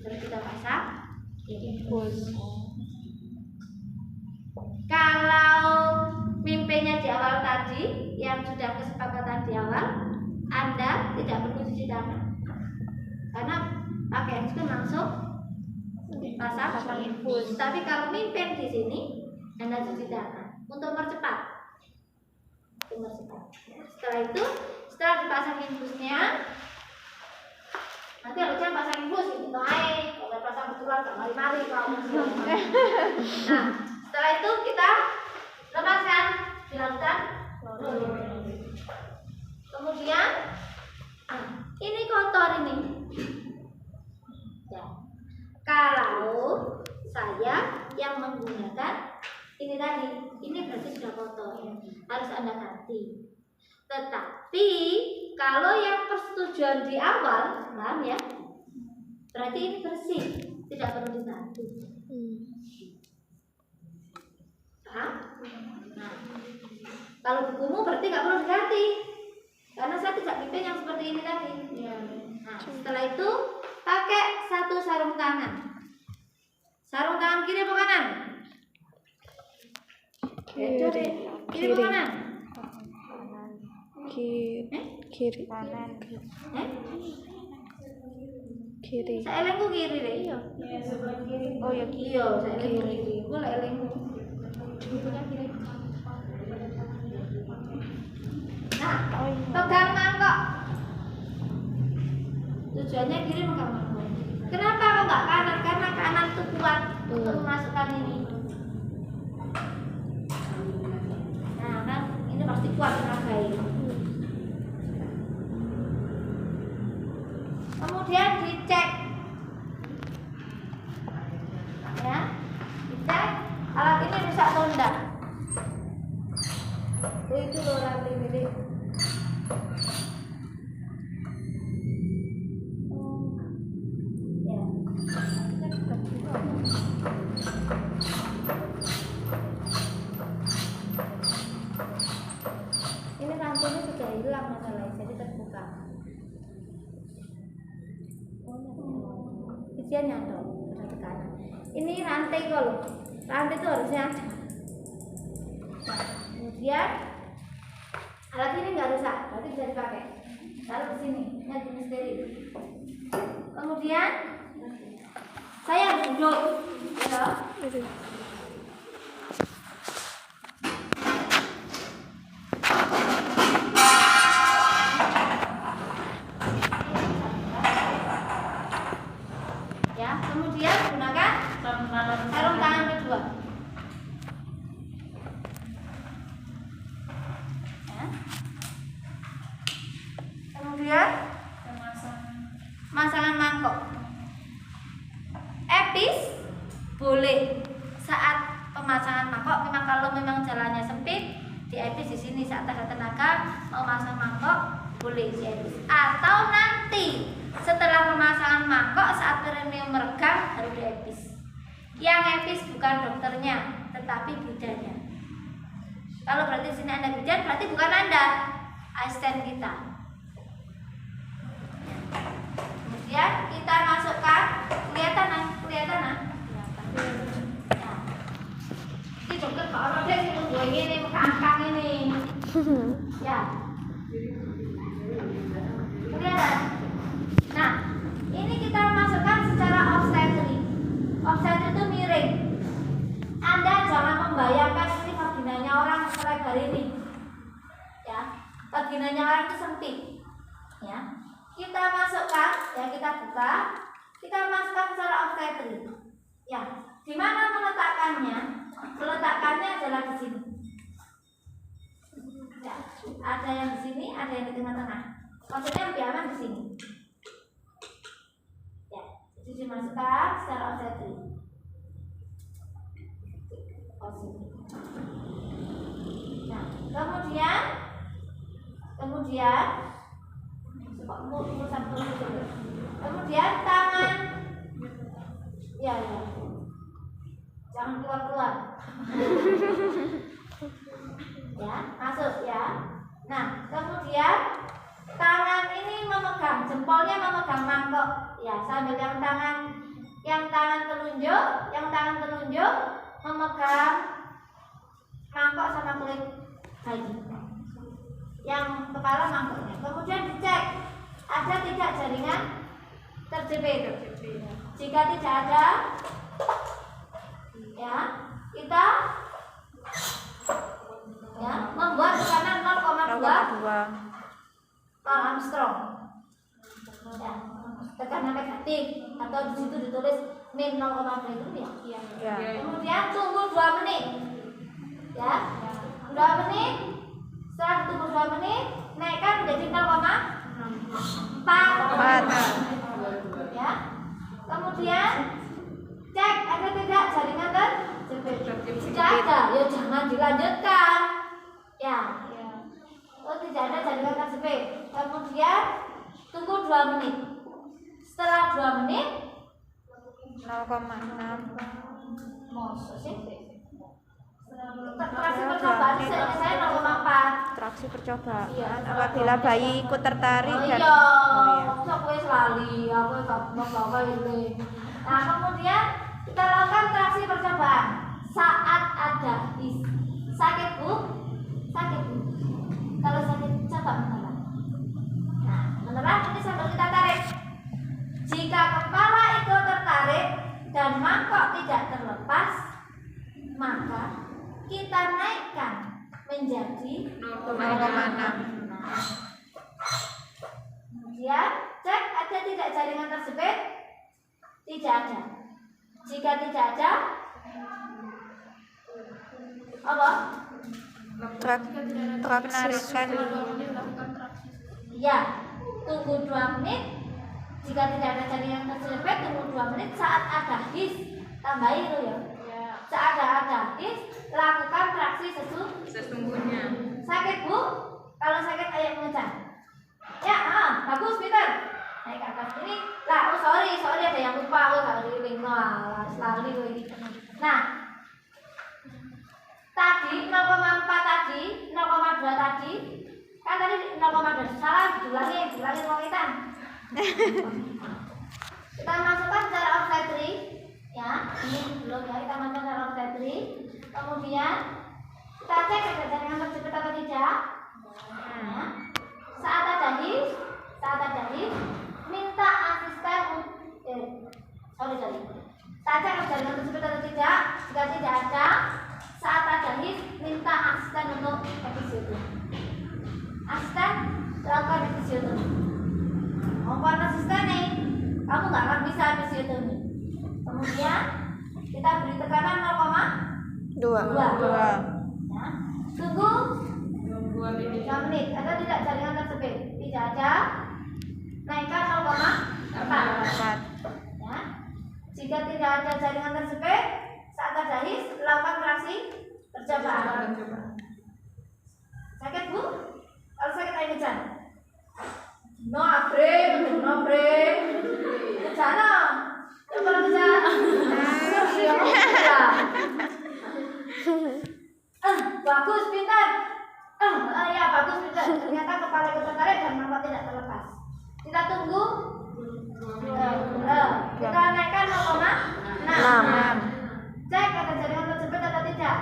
Terus kita pasang infus. Kalau mimpinnya di awal tadi yang sudah kesepakatan di awal, Anda tidak perlu cuci tangan karena pakai handscoon langsung pasang infus. Tapi kalau mimpin di sini Anda cuci tangan untuk mempercepat. Setelah itu, setelah dipasang infusnya, nanti harusnya pasang infus gitu aja. Kalau pasang betulan gak mari-mari kalau Nah, setelah itu kita lepaskan, dilakukan. Kemudian, ini kotor ini. Ya. Kalau saya yang menggunakan ini tadi, ini berarti sudah kotor, harus Anda ganti. Tetapi kalau yang persetujuan di awal, paham ya? Berarti ini bersih, tidak perlu diganti. Paham? Nah, kalau bukumu berarti nggak perlu diganti, karena saya tidak pimpin yang seperti ini tadi. Nah, setelah itu pakai satu sarung tangan. Sarung tangan kiri apa kanan? Kiri apa kanan? Kiri. Kiri. Saya elengku kiri deh. Oh ya iya, saya elengku kiri. Boleh elengku. Bukunya kiri. Nah, pegang mangkok. Tujuannya kiri pegang mangkok. Kenapa kok nggak kanan? Karena kanan itu kuat untuk memasukkan ini. Nah, kan ini pasti kuat tenaga. Kemudian dicek, ya, dicek alat ini rusak atau enggak. Itu loh rantai milik. Ini rantainya sudah hilang masalahnya, jadi terbuka. Isiannya dong, ada tekanan. Ini rantai kalau rantai itu harusnya ada. Nah, kemudian alat ini nggak rusak, berarti bisa dipakai. Taruh di sini, ini steril. Kemudian saya duduk, ya. Kemudian gunakan sarung tangan kedua. Ya. Kemudian pemasangan mangkok. Epis boleh saat pemasangan mangkok. Memang kalau memang jalannya sempit, di epis di sini saat ada tenaga mau masang mangkok boleh di epis. Atau nanti setelah pemasangan mangkok saat perineum meregang harus diepis. Yang epis bukan dokternya, tetapi bidannya. Kalau berarti sini Anda bidan, berarti bukan Anda, asisten kita. Kemudian kita masukkan, kelihatan. Nah, ini dokter Pak Orang dia sih tunggu ini, angkang ini. Ya. Kelihatan. Nah, ini kita masukkan secara obstetri. Obstetri itu miring. Anda jangan membayangkan ini vaginanya orang selebar ini. Ya, vaginanya orang itu sempit. Ya, kita masukkan, ya kita buka, kita masukkan secara obstetri. Ya, di mana meletakkannya? Meletakkannya adalah di sini. Ya, ada yang di sini, ada yang di tengah-tengah. Maksudnya lebih aman di sini. Jadi dimasukkan secara obstetri. Nah, kemudian tangan, ya, jangan keluar. Ya, masuk ya. Nah, kemudian tangan ini memegang, jempolnya memegang mangkok. Ya, sambil yang tangan telunjuk memegang mangkok sama kulit bayi. Yang kepala mangkoknya. Kemudian dicek ada tidak jaringan terjepit. Jika tidak ada, ya kita membuat tekanan 0,2 0,2. Armstrong. Ya, tekanan negatif atau di situ ditulis min 0,2 itu ya. Ya. Kemudian tunggu 2 menit. Ya. 2 menit. Setelah tunggu 2 menit, naikkan menjadi 0,4. Ya. Kemudian cek ada tidak jaringan terjepit. Jika ada, ya jangan dilanjutkan. Ya. Oh, tidak ada jaringan terjepit. Kemudian tunggu 2 menit. Setelah 2 menit 0,6. Masa sih? Traksi percobaan saya 0,4. Traksi percobaan. Iya. Apabila bayi ikut tertarik Oh dan iya, oh iya. aku wis lali, aku gak bawa ini. Nah, kemudian kita lakukan traksi percobaan saat ada sakit bu, sakit bu. Kalau sakit coba menelan. Nah, menelan ini sambil kita tarik. Jika kepala itu tertarik dan mangkok tidak terlepas, maka kita naikkan menjadi 0,6. Kemudian cek ada tidak jaringan terjepit? Tidak ada. Jika tidak ada, apa? Penarikan. Ya, tunggu 2 menit. Jika tidak ada jaringan terjepit, tunggu 2 menit. Saat ada his, tambahin itu ya. Saat ada his, lakukan traksi sesungguhnya. Sakit bu? Kalau sakit ayo mengejar. Ya, bagus Peter. Naik ke atas ini. Lah, oh sorry ada yang lupa. Oh sorry, lali ini. Nah, tadi 0,4 tadi, 0,2 tadi, kan tadi 0,2 salah, diulangin wangitan. Kita masukkan cara obstetri, ya. Ini belum ya, kita masukkan cara obstetri. Kemudian kita cek ada jaringan terjepit atau tidak. Nah, saat ada his, minta asisten Saat cek ada jaringan terjepit atau tidak. Jika tidak ada, saat ada his, minta asisten untuk episiotomi. Asisten lakukan episiotomi. Ngomong asisten nih, kamu nggak akan bisa episiotomi. Kemudian kita beri tekanan 0,2. 2. Ya. Tunggu 2 menit. Ada tidak jaringan terjepit? Tidak ada. Naikkan 0,4. Ya. Jika tidak ada jaringan terjepit, saat ada his, lakukan traksi percobaan. Sakit bu? Kalau sakit ayo ngejar. No bre. Ngejar no. Coba ngejar. Bagus pintar. Ya bagus pintar. Ternyata kepala itu tertarik dan mangkok tidak terlepas. Kita tunggu. Kita naikkan 0,6. Cek ada jaringan terjepit atau tidak.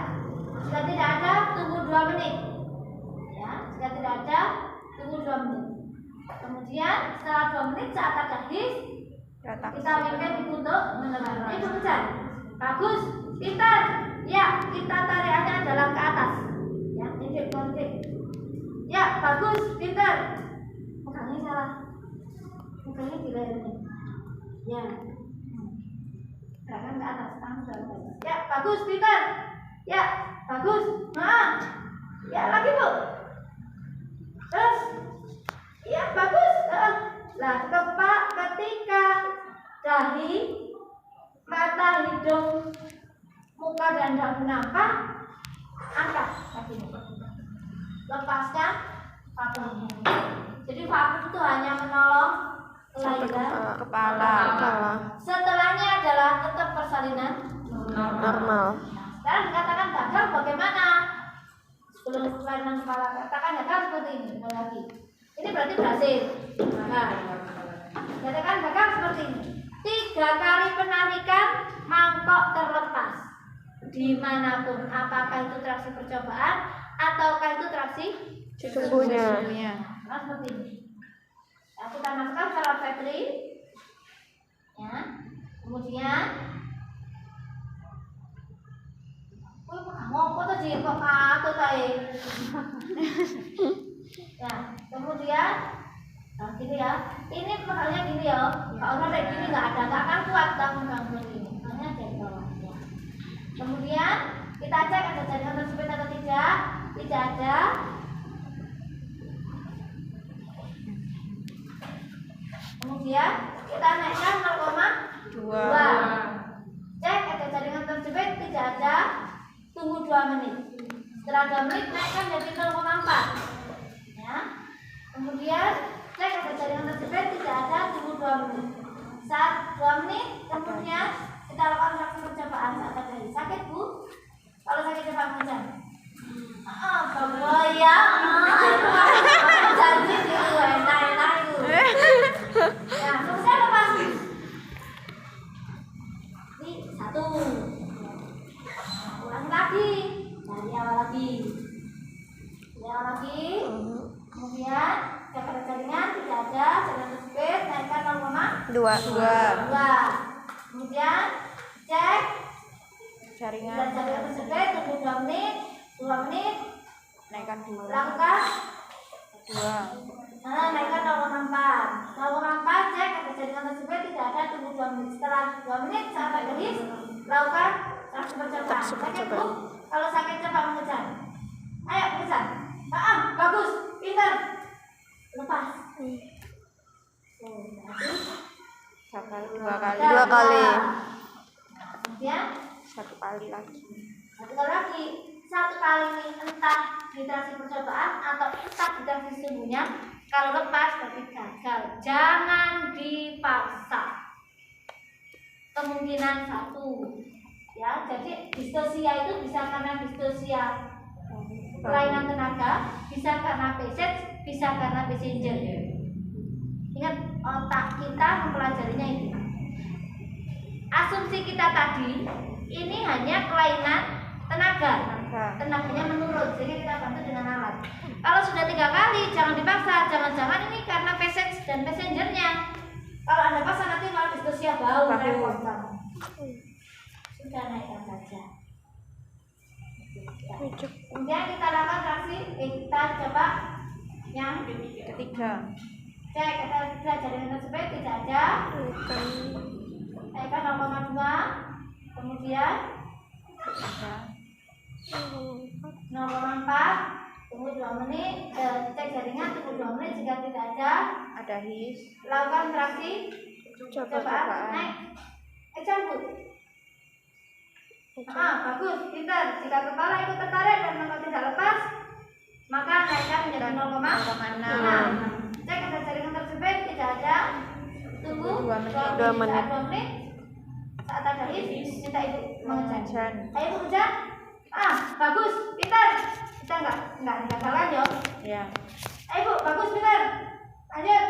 Jika tidak ada, tunggu 2 menit. Ya, jika tidak ada, tunggu 2 menit. Kemudian setelah 2 menit saat ada his, kita minta untuk menelan. Ini kemudian bagus, pintar. Ya, kita tarikannya adalah ke atas. Ya, ini konflik. Ya, bagus, pintar. Pegangnya salah. Pegangnya di lehernya. Ya. Gerakan ke atas, tangan ke atas. Ya, bagus, pintar. Ya, bagus. Ya, lagi bu. Terus. Ya, bagus. Lah, ketika dahi, mata, hidung, muka dan dagu nampak, angkat kakinya. Lepaskan vakumnya. Jadi vakum itu hanya menolong kelahiran kepala. Setelahnya adalah tetap persalinan Normal. Sekarang dikatakan gagal bagaimana? Sebelum persalinan kepala katakan gagal seperti ini. Lagi. Ini berarti berhasil. Nah, katakan gagal seperti ini. 3 kali penarikan mangkok terlepas dimanapun, apakah itu traksi percobaan ataukah itu traksi Sesungguhnya. Nah, seperti ini. Nah, kita masukkan cara obstetri. Ya. Kemudian ngopo tuh sih kok katut ae. Nah, kemudian nah, gini ya. Ini masalahnya gini ya. Kalau kayak gini nggak akan kuat kamu ini. Makanya dari bawah. Ya. Kemudian kita cek ada jaringan tersebut atau tidak. Tidak ada. Kemudian kita naikkan 0,2. Cek ada jaringan tersebut tidak ada. Tunggu 2 menit. Setelah 2 menit naikkan jadi 0,4. Ya. Kemudian cek ada jaringan tersebut tidak ada. Tunggu 2 menit. Saat 2 menit kemudian kita lakukan reaksi percobaan saat ada sakit bu. Kalau sakit coba mengejar. Bagus ya. Janji itu enak-enak itu. Ya, selesai lepas. Ini 1. Ulangi lagi. Dari awal lagi. Dari awal lagi. Kemudian cek ada jaringan tidak ada. Jaringan tersebut naikkan 0,2. Kemudian cek Jaringan jaringan tersebut tunggu 2 menit. 2 menit naikkan 2. lakukan 2. naikkan 0,4. 0,4 cek ada jaringan tersebut tidak ada. Tunggu 2 menit. Setelah 2 menit saat habis lakukan reaksi percobaan. Sakit bu? Kalau sakit coba mengejar. Ayo mengejar. Bagus, pintar. Lepas. Dua kali. 2 kali. Kemudian 1 kali lagi. 1 kali lagi. 1 kali ini entah di traksi percobaan atau entah di traksi sesungguhnya. Kalau lepas berarti gagal. Jangan dipaksa. Kemungkinan 1. Ya, jadi distosia itu bisa karena distosia kelainan tenaga, bisa karena passage, bisa karena passenger. Ingat, otak kita mempelajarinya itu. Asumsi kita tadi ini hanya kelainan tenaga. Tenaganya menurun, sehingga kita bantu dengan alat. Kalau sudah 3 kali, jangan dipaksa. Jangan-jangan ini karena passage dan passengernya. Kalau Anda paksa nanti malah distosia bau, repot kamu. Sudah naikkan saja. Kemudian kita lakukan reaksi, kita coba yang ketiga. Cek ada jaringan tersebut tidak ada. Naikkan 0,2. Kemudian 0,4. Tunggu 2 menit. Cek jaringan tunggu 2 menit. Jika tidak ada his. lakukan reaksi Coba-cobaan. naik. Cabut. Bagus, pintar. Jika kepala ikut tertarik dan mata tidak lepas, maka naikkan menjadi 0,6. Cek ada jaringan tersebut tidak ada. Tunggu 2 menit. 2 menit. Saat ada his, minta ibu mengejar. Hujan. Ayo ibu kejar. Bagus, pintar. Kita enggak digagalkan yo. Ya. Ayo ibu, bagus, pintar. Lanjut.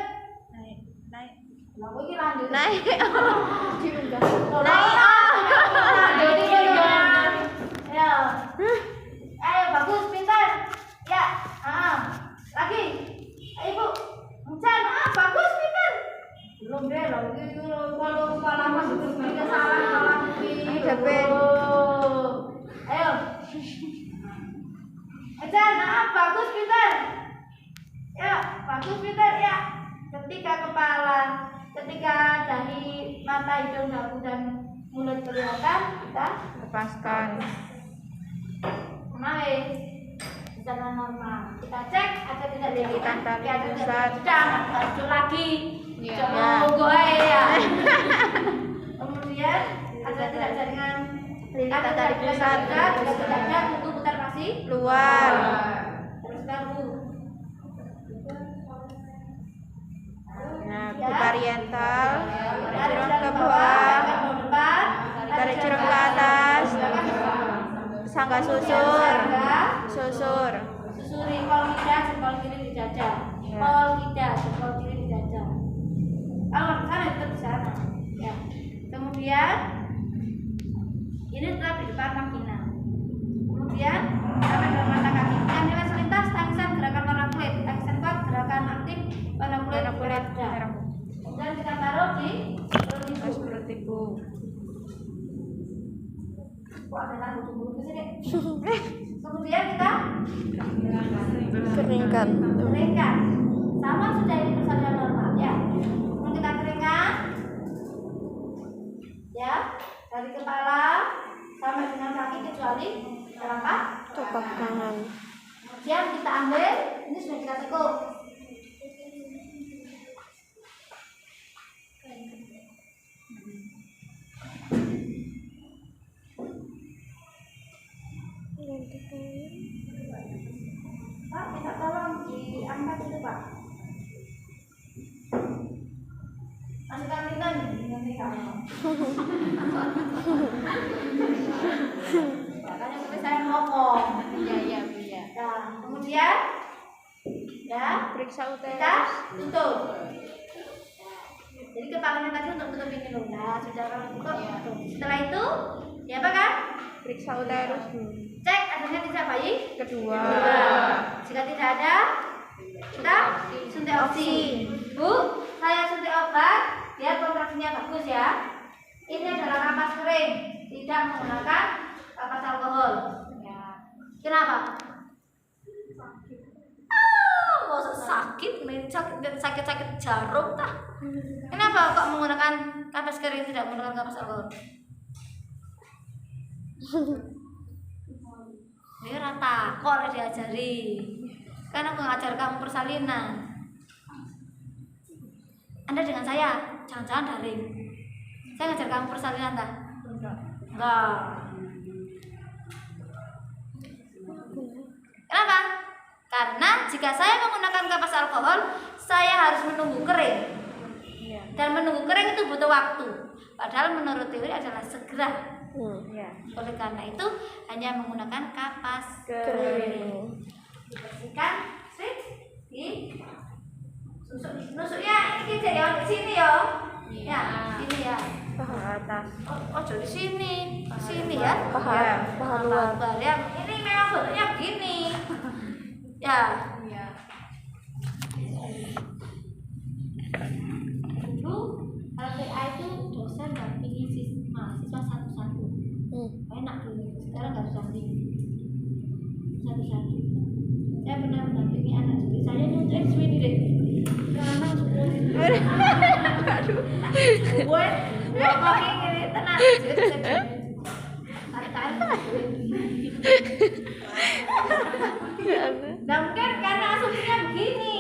Naik. Mau iki lanjut. Naik. Ya. Ayo bagus, pintar. Ya. Lagi. Ayo ibu. Hujan. Bagus, pintar. Belum deh, kalau kepala masih terus salah. Ayo. Hujan. Bagus, pintar. Ya, bagus, pintar ya. Ketika kepala, ketika dahi, mata, hidung, dagu dan mulut kelihatan, kita Lepaskan. naik jalan normal. Kita cek ada tidak Lilitan tali pusat. sudah baju lagi. Iya. Jangan monggo ae ya. Kemudian ada tidak jaringan Lilitan tali pusat. tidak ada tunggu putar pasti Luar. terus baru. Nah, buka oriental. Tarik Curang ke ke bawah. depan, Tarik curang ke atas. Sangga susur. Susur. Susuri kol lidah, jempol kiri di dada. Kol lidah, jempol kiri di dada. Kalau ke sana tetap di sana. Ya. Kemudian ini tetap di depan makina. Kemudian sampai dalam mata kaki. Yang nilai selintas tangisan gerakan warna kulit, tangisan kuat gerakan aktif warna kulit. Merah. Dan kita taruh di perut ibu. Terus perut ibu. Kok ada lagu dulu sih deh. Kemudian kita Keringkan. keringkan. Sama sudah ini persalinan normal ya. Mau kita keringkan, ya, dari kepala sampai dengan kaki kecuali telapak Tangan. Kemudian kita ambil, ini sudah kita tekuk. Pak, minta tolong diangkat itu Pak. Masukkan minta nih, kamu. Makanya seperti saya ngomong. Iya. Nah, kemudian, ya, Periksa kita uterus. tutup. Jadi kepalanya tadi untuk tutup ini dulu. Nah, sudah kalau tutup. Setelah itu, ya apa kan? Periksa uterus. Cek adanya tidak bayi. Kedua. Jika tidak ada, kita suntik oksi. Bu, saya suntik obat biar kontraksinya bagus ya. Ini adalah kapas kering, tidak menggunakan kapas alkohol. Ya. Kenapa? Mau sakit, sakit jarum tah. Kenapa kok menggunakan kapas kering tidak menggunakan kapas alkohol? Ini rata kok oleh diajari. Kan aku ngajar kamu persalinan. Anda dengan saya jangan-jangan daring. Saya ngajar kamu persalinan tak? Enggak. Kenapa? Karena jika saya menggunakan kapas alkohol, saya harus menunggu kering. Dan menunggu kering itu butuh waktu. Padahal menurut teori adalah segera. Oleh karena itu hanya menggunakan kapas kering. Dibersihkan, di nusuknya ini aja ya, di sini ya. Ya, sini ya. Paha atas. Oh, di sini ya. Paha luar. Ya, ini memang bentuknya begini. Ya. Dulu LPA itu dosen dampingi mahasiswa satu-satu. Enak dulu. Sekarang nggak usah satu-satu. Saya pernah mendampingi anak seperti saya nyuntrik sendiri. Karena gue ngomongin gini tenang. Nah mungkin karena asumsinya begini.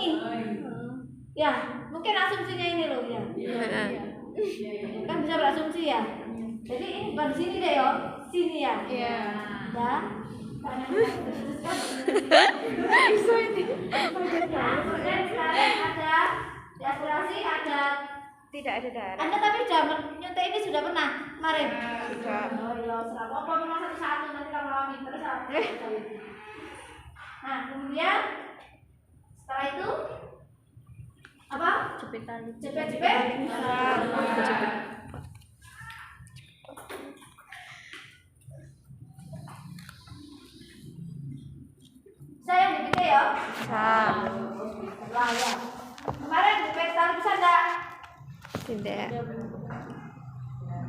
Ya, mungkin asumsinya ini loh ya. Kan bisa berasumsi ya. Jadi ini bukan sini deh yo, sini ya. Ya. Kemudian sekarang ada di aspirasi ada Tidak ada darah. Anda tapi sudah nyuntik ini sudah pernah kemarin? Sudah. Oh iya, serap apa memang satu-satu nanti kamu alami terus. Nah, kemudian setelah itu apa? Jepit-jepit. Saya yang jepit ya. Wah ya. Kemarin jepit tali bisa enggak? Tidak.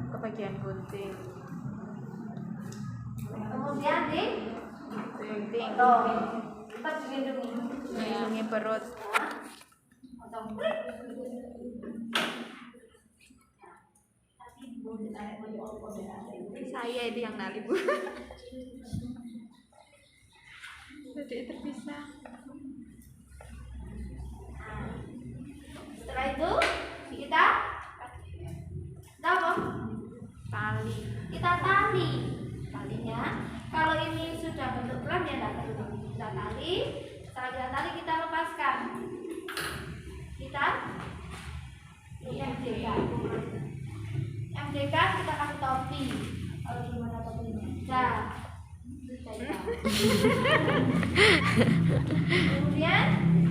Ke bagian gunting. Kemudian di Gunting. kita dilindungi. Melindungi perut. Saya itu yang nali bu. Jadi terpisah. Setelah itu kita apa? Tali. Kita tali talinya. Kalau ini sudah bentuk pelan ya tidak perlu kita tali. Setelah kita tali kita lepaskan. Kita MDK kita kasih topi. Kalau di mana topinya? Nah, kemudian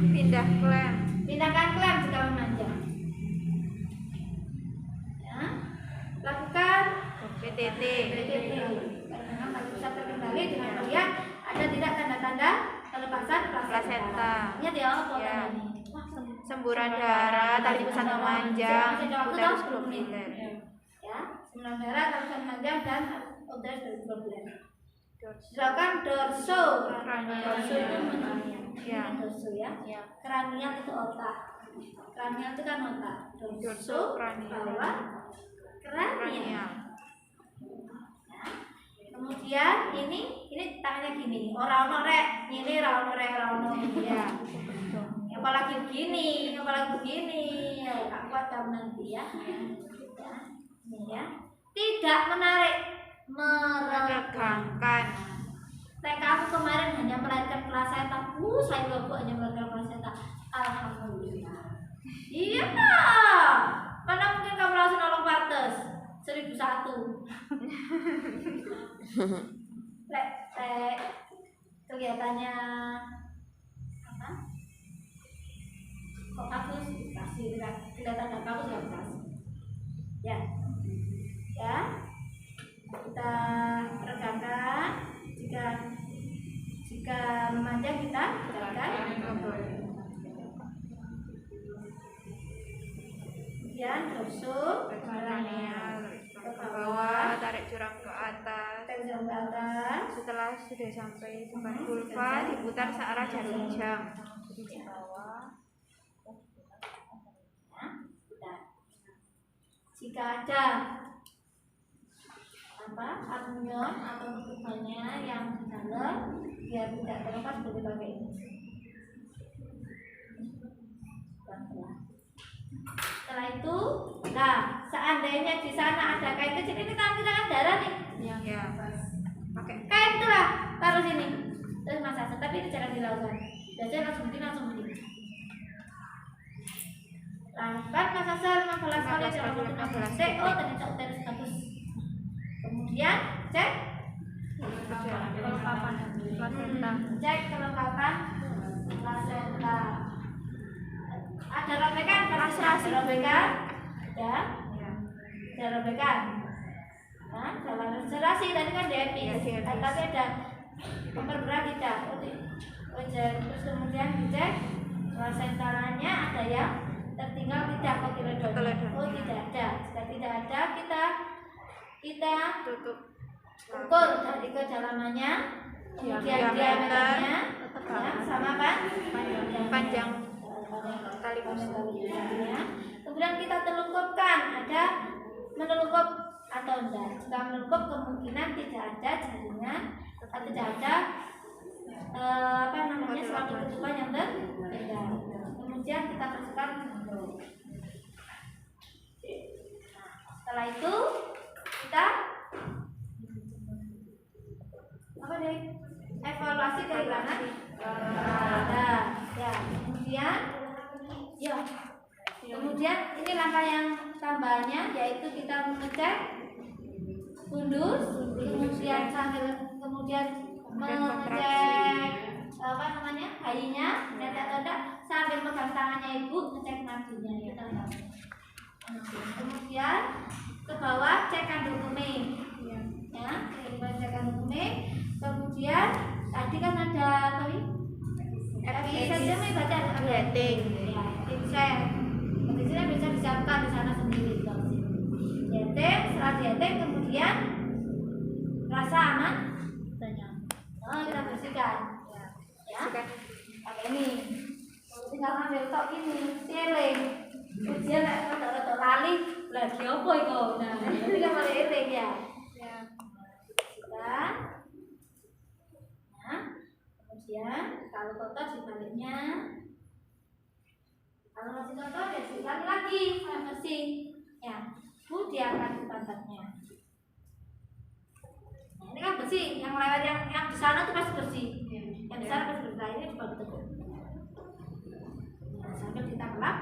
Pindah klem. pindahkan klem jika memanjang. Ya, lakukan PTT. karena kalau bisa terkendali dengan melihat ada tidak tanda-tanda kelepasan plasenta. Ingat ya, Ya. ini. Semburan darah, tali pusat memanjang, Masih ada waktu uterus tahu 10 menit. profiler. Ya, semburan darah, tali pusat memanjang dan Uterus berproblem. Dorso. Silakan dorso. Kranial. Dorso itu menengahnya. Ya. Dorso ya. Kranial itu otak. Kranial itu kan otak. Dorso, kranial. Bawah kranial. Kranial. Kemudian ini tangannya gini. Ora ono rek, ini ora ono ya. Apalagi begini. Ya, tak kuat kamu nanti ya. Ini ya. Tidak menarik, Meregangkan. kamu kemarin hanya melahirkan plasenta. Saya juga hanya melahirkan plasenta. Alhamdulillah. Iya tak? Mana mungkin kamu langsung nolong partes 1001. Lek kegiatannya apa? Kok bagus? Pasti kelihatan gak bagus ya pas. Ya. Kita regangkan. Jika memanjang kita regangkan. Kemudian dorso Kranial. Ke bawah, tarik jurang ke atas. Setelah sudah sampai tempat vulva, diputar searah jarum jam. Jadi di bawah. Jika ada amnion atau tubuhnya yang di dalam, biar tidak terlepas boleh pakai ini. Setelah itu, seandainya di sana ada kain kecil, ini kan kita darah nih. Ya. Pakai Kain itulah taruh sini. Terus masak, tapi itu jangan dilakukan. Biasanya langsung begini. Lakukan massage 15 kali dalam waktu 16 detik. Oh, ternyata uterus bagus. Kemudian cek kelengkapan plasenta. Cek kelengkapan plasenta. Ada robekan, pasti robekan. Ada robekan. Dalam registrasi tadi kan diepis, tapi ada memperberat tidak. Terus kemudian dicek plasentanya ada yang tertinggal tidak kotiledon. Oh tidak ada. Jika tidak ada kita Tutup. ukur dari kedalamannya, kemudian diameternya, ya, sama kan? Panjang tali pusat. Kemudian kita telungkupkan, ada menelungkup atau enggak. Jika menelungkup kemungkinan tidak ada jaringan atau tidak ada suatu ketuban yang tertinggal. Kemudian kita masukkan bentuk. Setelah itu kita evaluasi dari mana? Kemudian ini langkah yang tambahannya, yaitu kita mengecek fundus, kemudian mengecek bayinya, sambil pegang tangannya ibu, ngecek nadinya ya. Kemudian ke bawah cek kandung kemih, ya, cek kandung kemih. Kemudian tadi kan ada episode baca rating, ya, set. Di sini bisa disiapkan di sana sendiri. Dieteng, setelah dieteng kemudian rasa aman, kita bersihkan, ya, pakai ini. Tinggal ambil tok ini, seling. Ujian rada lali, lagi apa itu? Nah, ini kan pakai eling ya. Bersihkan. Nah, kemudian kalau kotor sebaliknya. Kalau masih kotor ya sekali lagi sampai bersih. Ya, diangkat pantatnya. Nah, ini kan bersih, yang lewat yang di sana tuh pasti bersih. Yang di sana pasti bersih. Nah, ini coba diteguk. Nah, sambil kita kelap.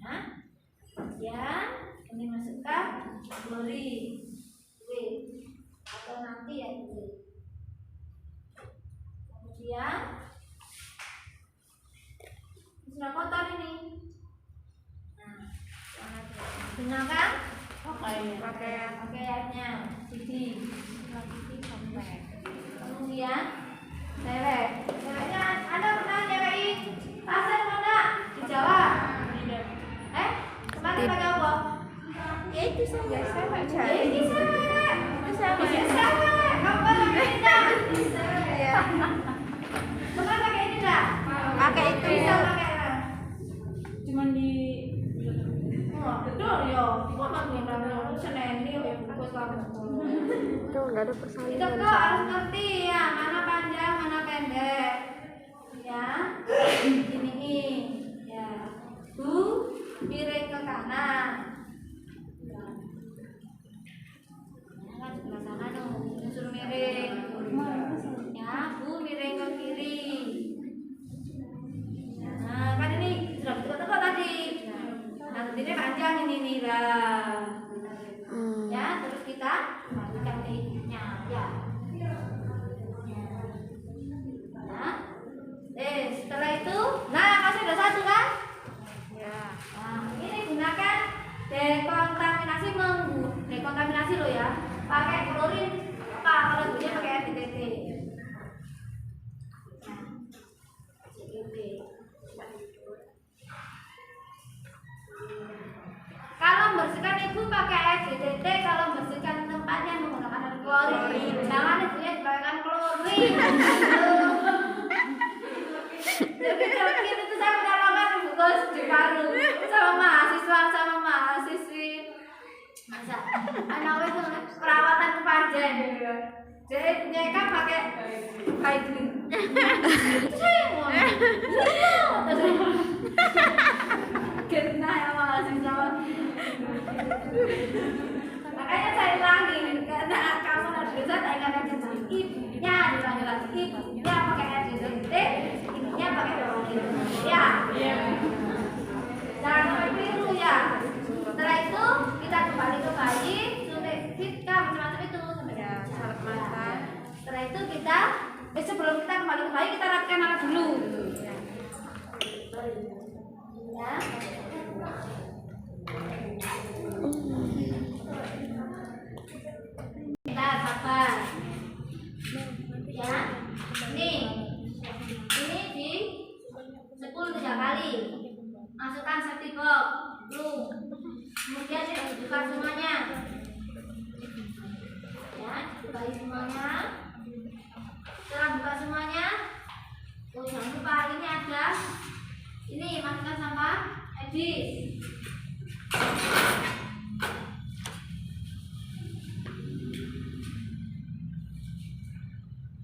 Nah, kemudian ini masukkan beri, atau nanti ya beri. Kemudian sudah kotor ini. Nah, gunakan pakaiannya, cuci. Kemudian ceweknya ada pernah nyewekin pasien mana di Jawa? Kemarin pakai apa? Ya itu sama. Ya sama Ya jari. ini sama. Itu sama Ya ya. sama. Kamu pakai ini dah. Ya. Bukan pakai ini dah. Pakai itu. Bisa pakai. Cuman di Oh, betul ya. Kok makin ramai Senin ini ya fokus banget. Itu nggak ada Itu persalingan. kok harus ngerti ya, mana panjang, mana pendek. Ya. Ini. Ya. Bu, miring ke kanan. Ya. Kan sebelah sana dong, nyusul miring. Ya, Bu miring ke kiri. Nah, kan ini sudah betul-betul tadi. Nah, ini panjang ini nih lah. Ya, terus kita matikan ke ibunya. Ya. Nah, setelah itu, nah masih ada satu kan? Ya. Nah, ini gunakan dekontaminasi lo ya. Pakai klorin apa? Kalau ibunya pakai RDTT. Nah, oke. Kalau membersihkan ibu pakai RDTT, kalau membersihkan tempatnya menggunakan klorin. Jangan ibunya dipakai klorin. Jadi jokin itu saya menyalahkan Ibu Gus di Paru sama mahasiswa sama mahasiswi. Masa anak itu perawatan kepanjen. Jadi mereka pakai hydrin. Saya mau. Kena ya mahasiswa. Makanya saya ulangi karena kamu harus bisa tanyakan ibunya diulangi lagi ibunya pakai RDTT, ibunya pakai klorin. Ya. Jangan sampai keliru ya. Setelah itu kita kembali ke bayi, suntik fitka macam-macam itu sampai Ya, salep mata. Setelah itu kita sebelum kita kembali ke bayi kita rapikan alat dulu. Ya. Kita sabar. Ya. Ini di 10 3 kali. Masukkan safety box, belum. Kemudian buka semuanya. Ya, buka semuanya. Setelah buka semuanya, oh jangan lupa ini ada. Ini masukkan sama edis.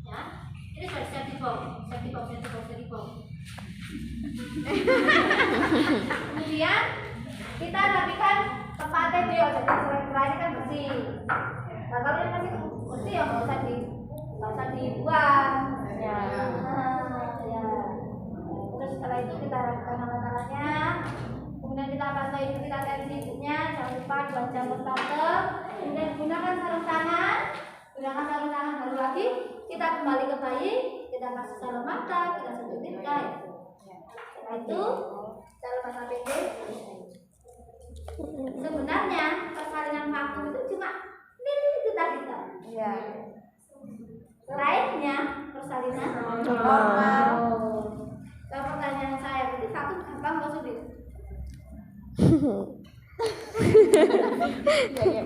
Ya, ini sudah safety box. Kemudian kita rapikan tempat TB, jadi selain kan bersih. Nah kalau ini masih bersih ya nggak usah dibuang. Ya. Ya. Terus setelah itu kita rapikan alat-alatnya. Kemudian kita pantau ibu, kita tensi ibunya, jangan lupa 2 jam bertante. Kemudian gunakan sarung tangan baru lagi kita kembali ke bayi, kita kasih salep mata, kita suntik fitka. Setelah itu kita lepas APD. Sebenarnya persalinan vakum itu cuma itu tadi kan. Ya. Lainnya persalinan Normal. Kalau pertanyaan saya, berarti vakum gampang nggak sulit? Ya, ya.